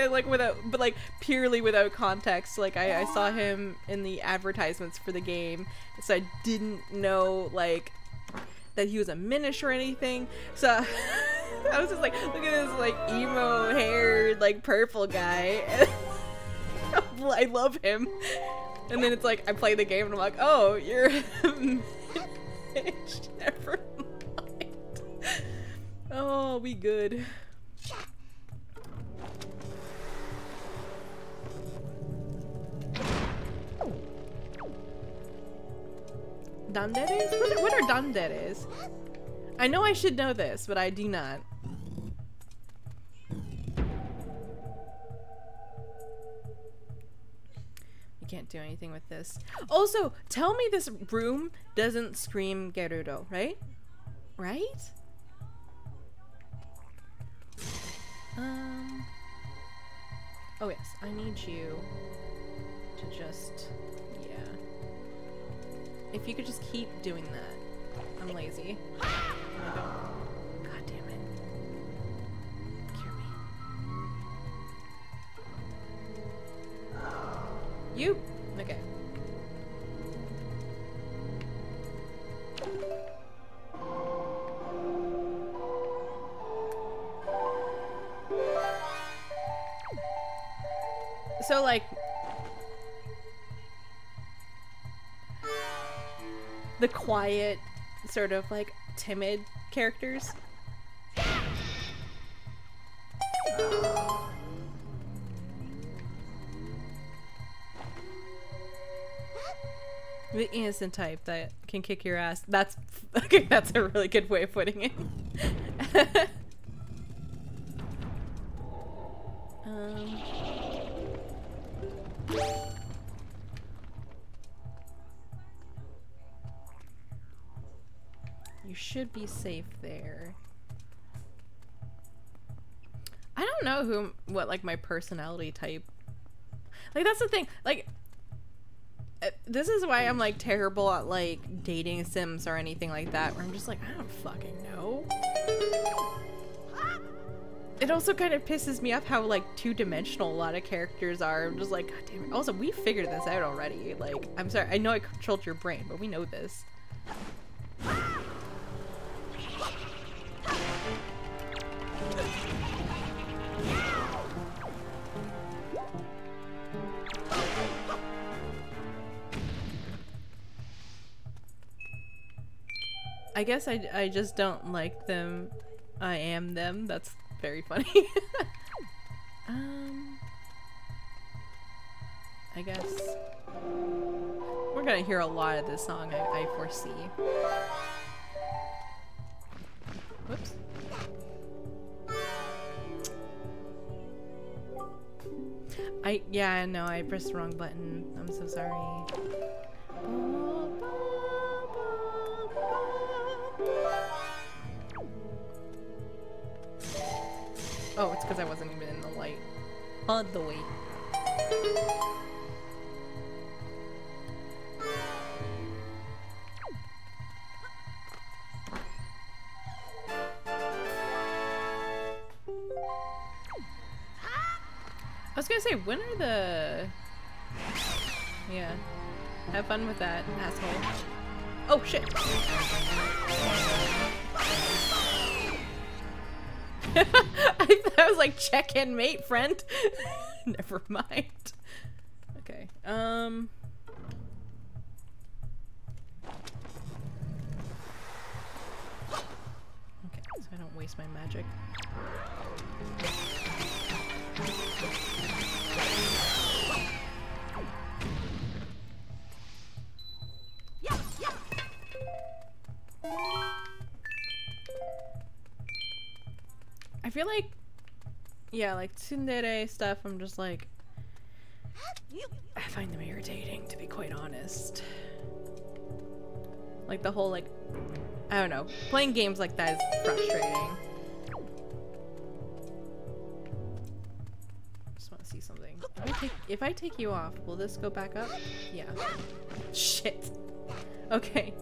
Like but like purely without context. Like I saw him in the advertisements for the game, so I didn't know like that he was a Minish or anything. So I was just like, look at this like emo haired like purple guy. I love him. And then it's like I play the game and I'm like, oh, you're a Minish. Never mind. Oh, we good. Danderes? What are danderes? I know I should know this, but I do not. You can't do anything with this. Also, tell me this room doesn't scream Gerudo, right? Right? Oh yes, I need you to just, yeah. If you could just keep doing that. I'm lazy. God damn it. Cure me. You? Okay. So like the quiet, sort of like timid characters. The innocent type that can kick your ass. That's okay, that's a really good way of putting it. You should be safe there. I don't know what like my personality type. Like that's the thing. Like this is why I'm like terrible at like dating sims or anything like that, where I'm just like, I don't fucking know. It also kind of pisses me off how like two-dimensional a lot of characters are. I'm just like, god damn it. Also, we figured this out already. Like, I'm sorry, I know I controlled your brain, but we know this. I guess I just don't like them. I am them. That's very funny. I guess we're gonna hear a lot of this song, I foresee. Whoops. Yeah, no, I pressed the wrong button. I'm so sorry. Oh, it's because I wasn't even in the light. All the way. I was gonna say, when are the... Yeah. Have fun with that, asshole. Oh, shit! I was like, check in, mate, friend. Never mind. Okay, okay, so I don't waste my magic. I feel like, yeah, like tsundere stuff, I'm just like, I find them irritating, to be quite honest. Like the whole, like, I don't know, playing games like that is frustrating. Just want to see something. If I take you off, will this go back up? Yeah. Shit. Okay.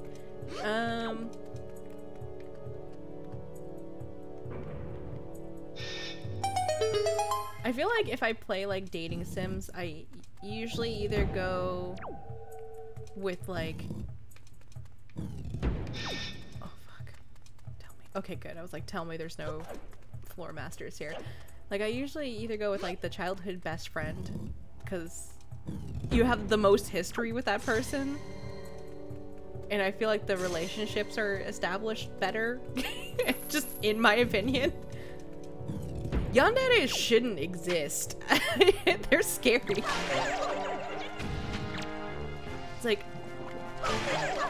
I feel like if I play like dating sims, I usually either go with like, oh fuck, tell me. Okay, good. I was like, tell me there's no floor masters here. Like I usually either go with like the childhood best friend, because you have the most history with that person, and I feel like the relationships are established better, just in my opinion. Yandere shouldn't exist. They're scary. It's like,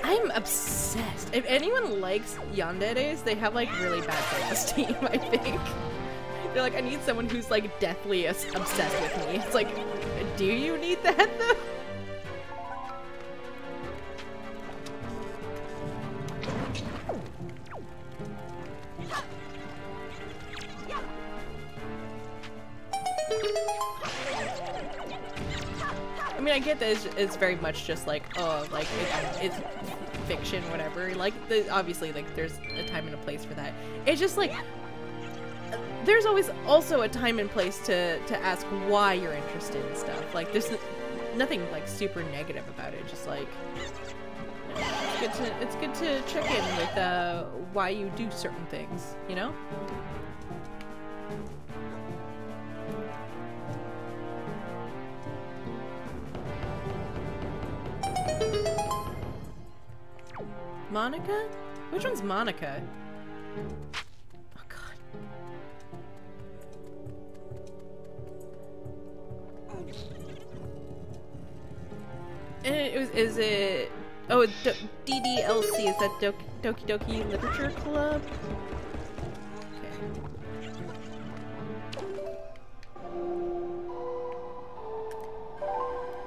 I'm obsessed. If anyone likes yanderes, they have like really bad self-esteem, I think. They're like, I need someone who's like deathly obsessed with me. It's like, do you need that though? I mean, I get that it's very much just like, oh, like, it's fiction, whatever. Like, obviously, like, there's a time and a place for that. It's just like, there's always also a time and place to ask why you're interested in stuff. Like, there's nothing, like, super negative about it. Just like, you know, it's good to check in with why you do certain things, you know? Monica? Which one's Monica? Oh god. is it? Oh, DDLC. Is that Doki Doki Literature Club?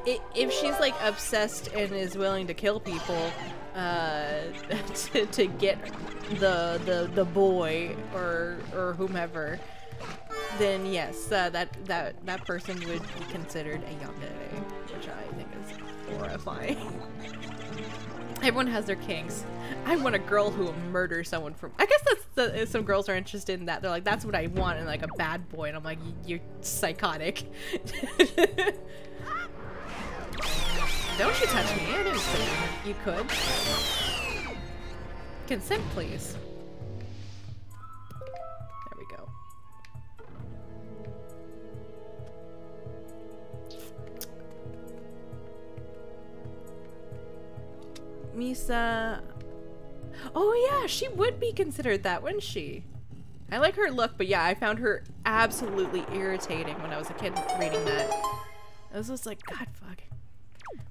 Okay. If she's like obsessed and is willing to kill people, to get the boy or whomever, then yes, that person would be considered a yandere, which I think is horrifying. Everyone has their kinks. I want a girl who will murder someone from. I guess that's some girls are interested in that. They're like, that's what I want, and like a bad boy, and I'm like, you're psychotic. Don't you touch me? I didn't say you could. Consent, please. There we go. Misa. Oh yeah, she would be considered that, wouldn't she? I like her look, but yeah, I found her absolutely irritating when I was a kid reading that. I was just like, God fuck.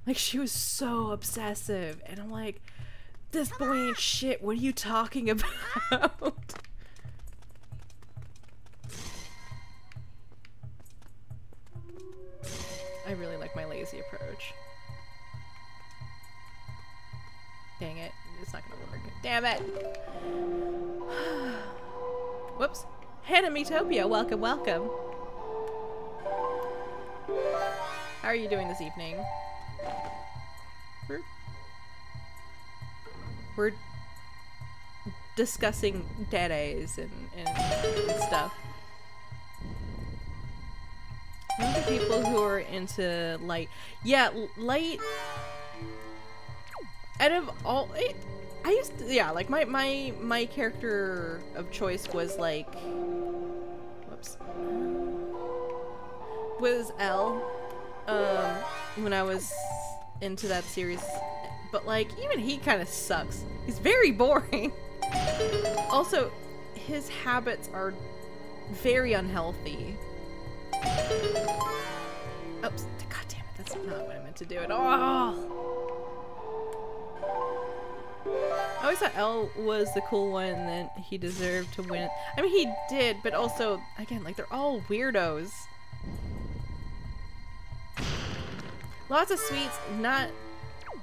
Like, she was so obsessive, and I'm like, this boy ain't shit, what are you talking about? I really like my lazy approach. Dang it, it's not gonna work. Damn it! Whoops. Hanamitopia, welcome, welcome. How are you doing this evening? We're discussing deades and stuff. I know the people who are into light. Yeah, light. Out of all, I used to, yeah, like my character of choice was like, whoops, was L. When I was into that series. But like, even he kind of sucks. He's very boring. Also, his habits are very unhealthy. Oops. God damn it, that's not what I meant to do at all. I always thought L was the cool one and that he deserved to win. I mean, he did, but also, again, like, they're all weirdos. Lots of sweets, not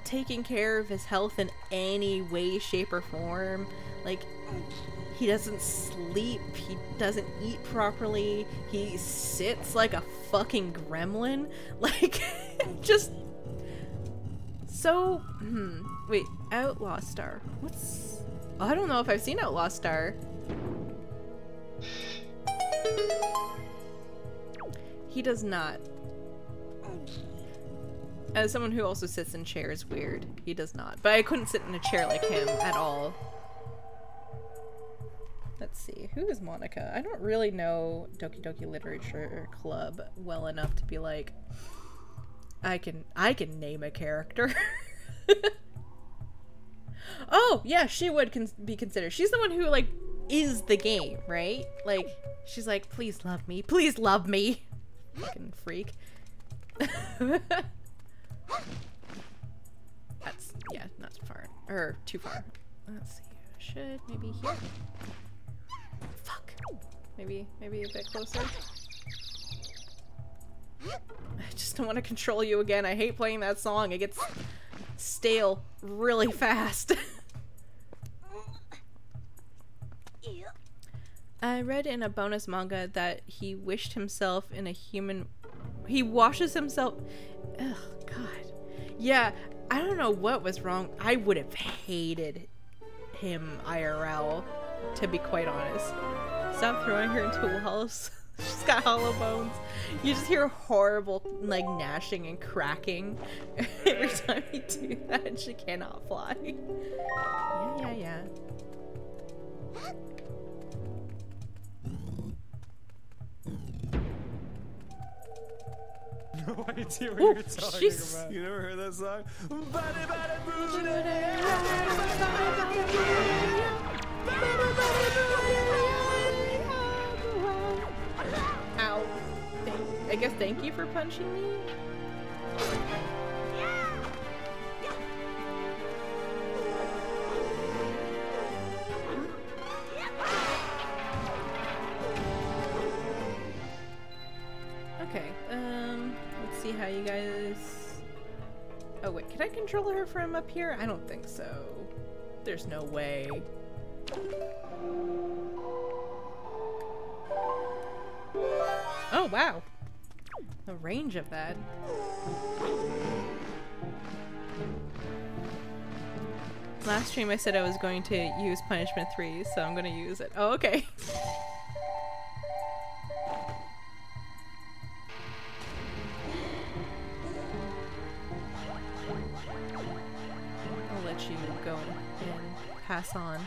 taking care of his health in any way, shape, or form. Like, he doesn't sleep, he doesn't eat properly, he sits like a fucking gremlin. Like, just so, wait, Outlaw Star. What's, oh, I don't know if I've seen Outlaw Star. He does not. As someone who also sits in chairs, weird. He does not. But I couldn't sit in a chair like him at all. Let's see. Who is Monica? I don't really know Doki Doki Literature Club well enough to be like, I can name a character. Oh, yeah, she would be considered. She's the one who, like, is the game, right? Like, she's like, please love me. Please love me. Fucking freak. That's, yeah, not too far. Or, too far. Let's see. Should maybe here? Fuck. Maybe a bit closer. I just don't want to control you again. I hate playing that song. It gets stale really fast. I read in a bonus manga that he wished himself in a human... He washes himself... Ugh, God. Yeah, I don't know what was wrong. I would have hated him IRL, to be quite honest. Stop throwing her into walls. She's got hollow bones. You just hear horrible, like, gnashing and cracking every time you do that, and she cannot fly. Yeah. No idea what you're talking jeez. about. You never heard that song? Ow. I guess thank you for punching me? Okay, let's see how you guys... Oh wait, can I control her from up here? I don't think so. There's no way. Oh wow! The range of that. Last stream I said I was going to use Punishment 3, so I'm gonna use it. Oh, okay. I'll let you go and pass on.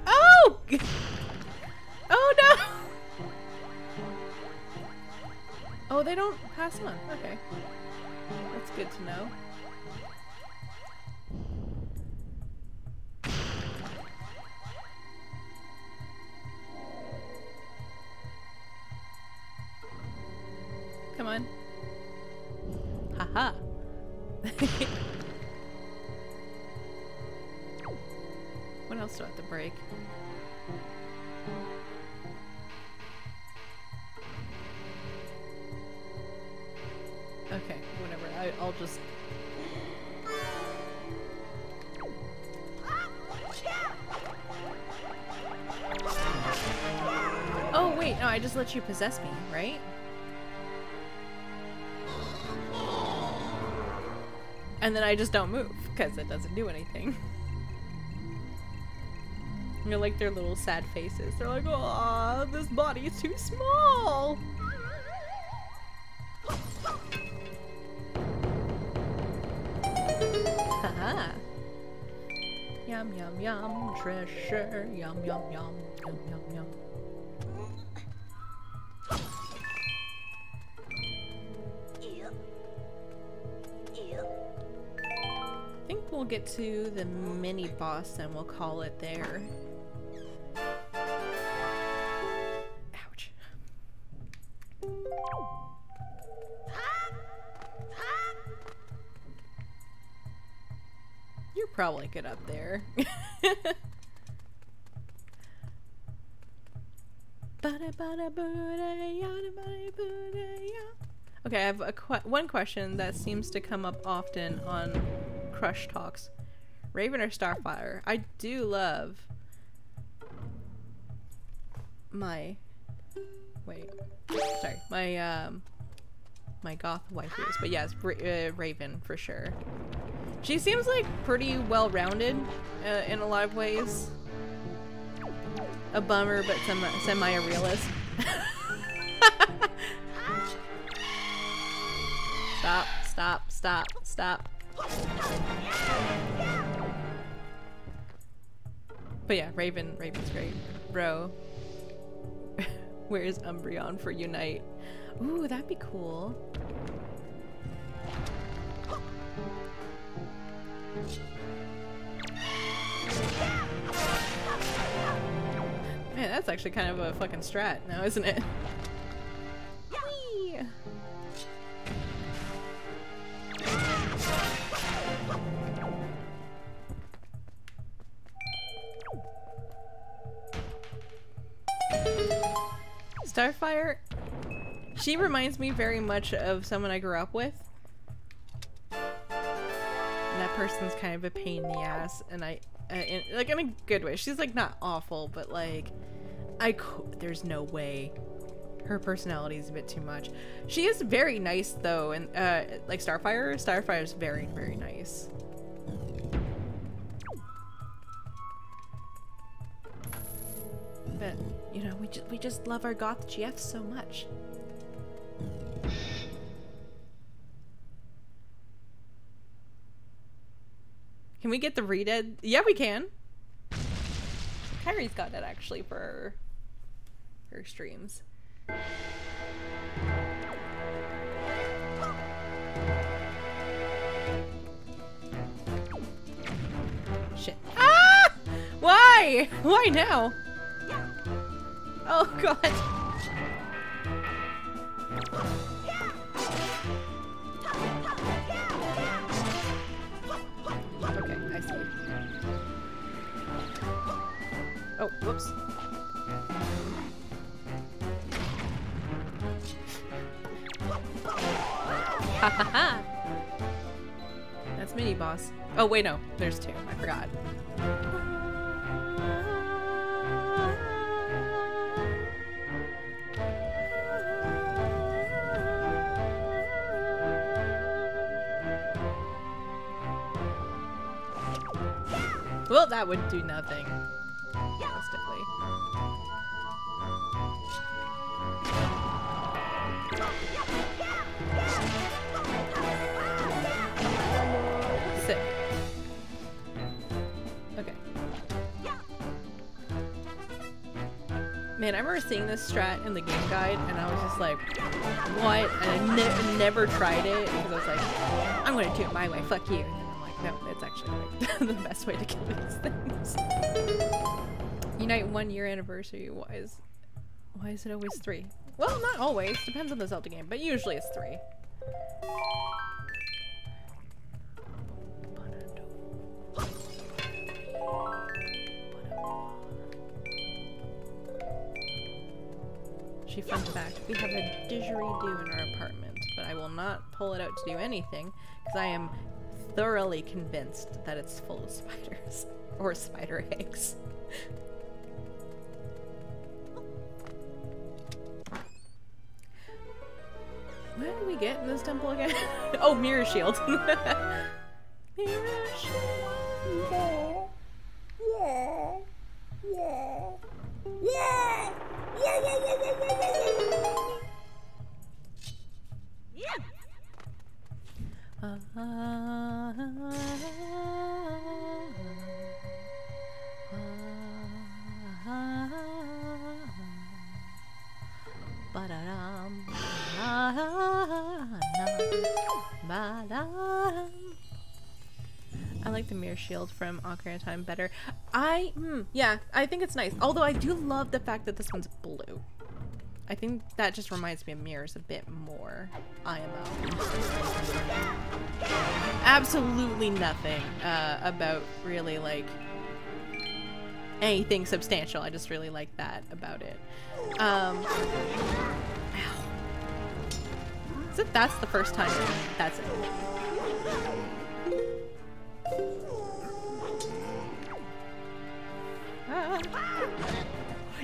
Oh! Oh no! Oh, they don't pass on. Okay. That's good to know. Come on. Haha. What else do I have to break? Okay, whatever. I'll just... Oh wait, no, I just let you possess me, right? And then I just don't move, because it doesn't do anything. You're like their little sad faces. They're like, "Aw, this body is too small!" Haha. Yum yum yum, treasure. Yum yum yum, yum yum yum. I think we'll get to the mini boss and we'll call it there. Ouch. You're probably good up there. Okay, I have one question that seems to come up often on Crush Talks. Raven or Starfire? I do love my... Wait. Sorry. My, my goth waifus. But yes, Raven for sure. She seems like pretty well-rounded in a lot of ways. A bummer, but semi a realist. Stop, stop, stop, stop. But yeah, Raven's great. Bro. Where's Umbreon for Unite? Ooh, that'd be cool. Man, that's actually kind of a fucking strat now, isn't it? Whee! Starfire, she reminds me very much of someone I grew up with. And that person's kind of a pain in the ass, and like in a good way. She's like not awful, but like there's no way. Her personality is a bit too much. She is very nice though, and like Starfire is very, very nice. But you know, we just love our goth GFs so much. Can we get the Redead? Yeah, we can. Kyrie's got it actually for her streams. Shit. Ah! Why? Why now? Oh god. Whoops. Ha ha ha! That's mini boss. Oh wait, no, there's two. I forgot. Well, that would do nothing. Realistically. Sick. Okay. Man, I remember seeing this strat in the game guide, and I was just like, what? And I never tried it, because I was like, I'm gonna do it my way, fuck you. And then I'm like, no, it's actually like the best way to kill these things. Unite 1 year anniversary, why is it always 3? Well, not always, depends on the Zelda game, but usually it's 3. Fun fact, we have a didgeridoo in our apartment, but I will not pull it out to do anything because I am thoroughly convinced that it's full of spiders or spider eggs. What did we get in this temple again? Oh, mirror shield. Mirror shield. Yeah. I like the mirror shield from Ocarina of Time better. Yeah, I think it's nice. Although I do love the fact that this one's blue. I think that just reminds me of mirrors a bit more. IMO. Absolutely nothing about really like anything substantial. I just really like that about it. Ow. So that's the first time. That's it.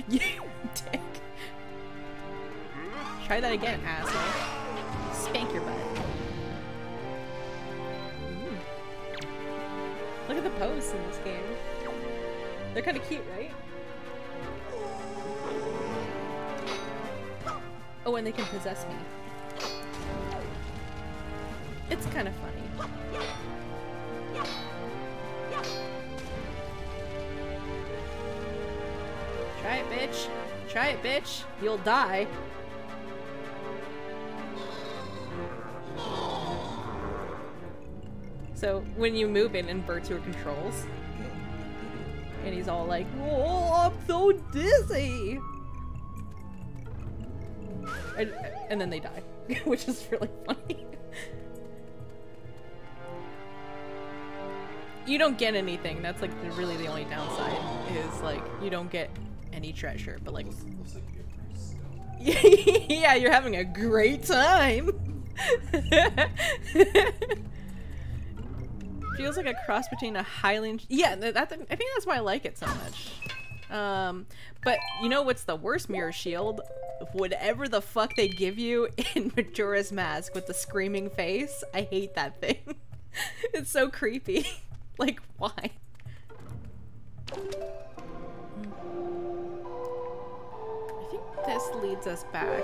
You dick. Try that again, asshole. Spank your butt. Ooh. Look at the poses in this game. They're kind of cute, right? Oh, and they can possess me. It's kind of funny. Try it, bitch. Try it, bitch. You'll die. So when you move, it inverts your controls. And he's all like, "Oh, I'm so dizzy!" And then they die, which is really funny. You don't get anything. That's like really the only downside is like you don't get any treasure, but like looks like you get pretty stuff. yeah, you're having a great time. Feels like a cross between a Highland. Yeah, I think that's why I like it so much. But you know what's the worst mirror shield? Whatever the fuck they give you in Majora's Mask with the screaming face. I hate that thing. It's so creepy. Like, why? I think this leads us back.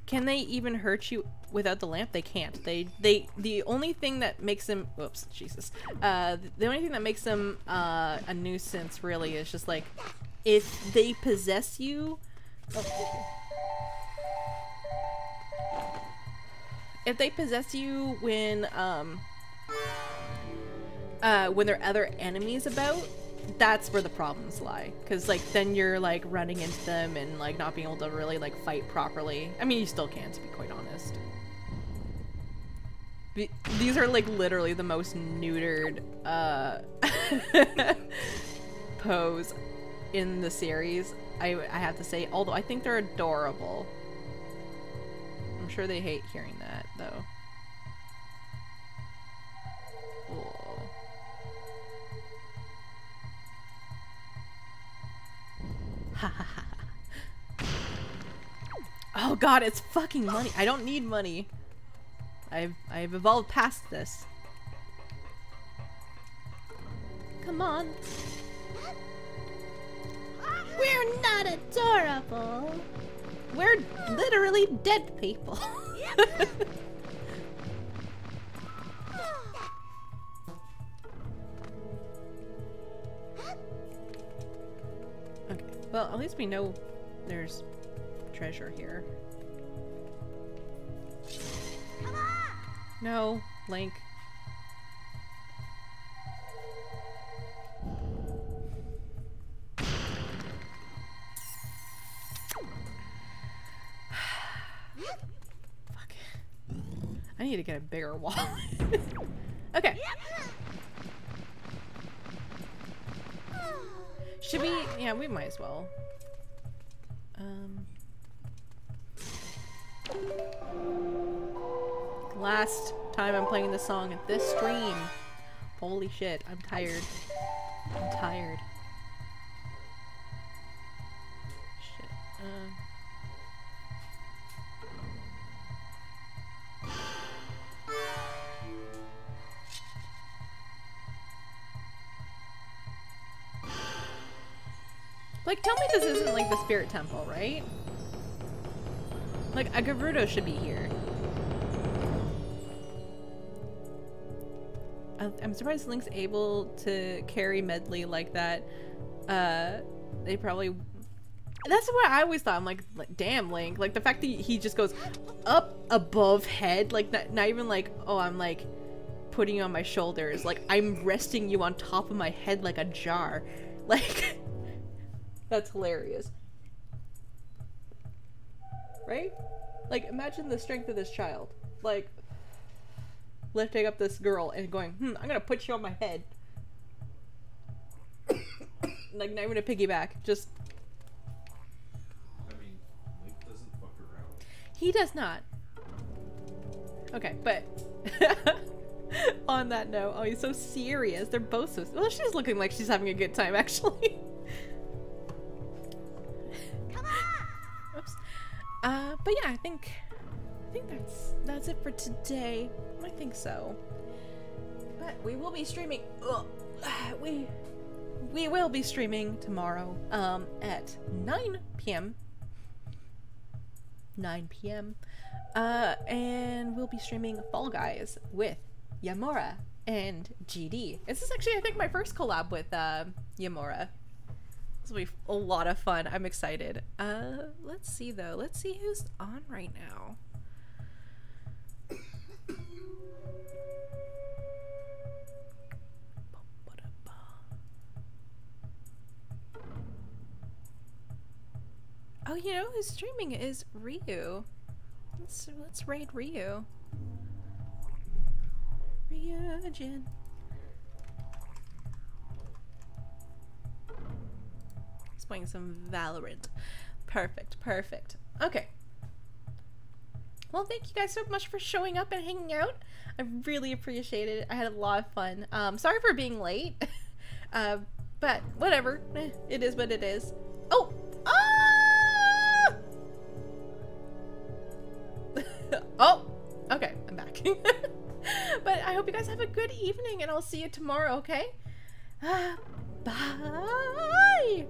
Can they even hurt you without the lamp? They can't. The only thing that makes them, whoops, Jesus. The only thing that makes them a nuisance really is just like if they possess you. If they possess you when there are other enemies about, that's where the problems lie. Because like then you're like running into them and like not being able to really like fight properly. I mean, you still can, to be quite honest. These are like literally the most neutered pose in the series, I have to say, although I think they're adorable. I'm sure they hate hearing that, though. Oh god, it's fucking money. I don't need money. I've evolved past this. Come on. We're not adorable. We're literally dead people. Okay, well, at least we know there's treasure here. No, Link. Fuck. I need to get a bigger wall. Okay. Should we? Yeah, we might as well. Last time I'm playing this song at this stream. Holy shit, I'm tired. I'm tired. Shit. Like, tell me this isn't like the spirit temple, right? Like, a Gerudo should be here. I'm surprised Link's able to carry Medley like that. They probably... That's what I always thought. I'm like, damn, Link. Like, the fact that he just goes up above head. Like, not even like, oh, I'm like putting you on my shoulders. Like, I'm resting you on top of my head like a jar. Like, that's hilarious. Right? Like, imagine the strength of this child. Like, lifting up this girl and going, I'm gonna put you on my head. Like, not even a piggyback. Just... I mean, Link doesn't fuck around. He does not. Okay, but... on that note, oh, he's so serious. They're both so... Well, she's looking like she's having a good time, actually. Come on! Oops. But yeah, I think that's it for today. I think so. But we will be streaming. We will be streaming tomorrow. At 9 p.m. 9 p.m. And we'll be streaming Fall Guys with Yamura and GD. This is actually, I think, my first collab with Yamura. This will be a lot of fun. I'm excited. Let's see though. Let's see who's on right now. Oh, you know who's streaming is Ryu. Let's raid Ryu. Ryujin. He's playing some Valorant. Perfect, perfect. Okay. Well, thank you guys so much for showing up and hanging out. I really appreciate it. I had a lot of fun. Sorry for being late. But whatever. It is what it is. Oh! Ah! Oh! Okay, I'm back. But I hope you guys have a good evening, and I'll see you tomorrow, okay? Bye!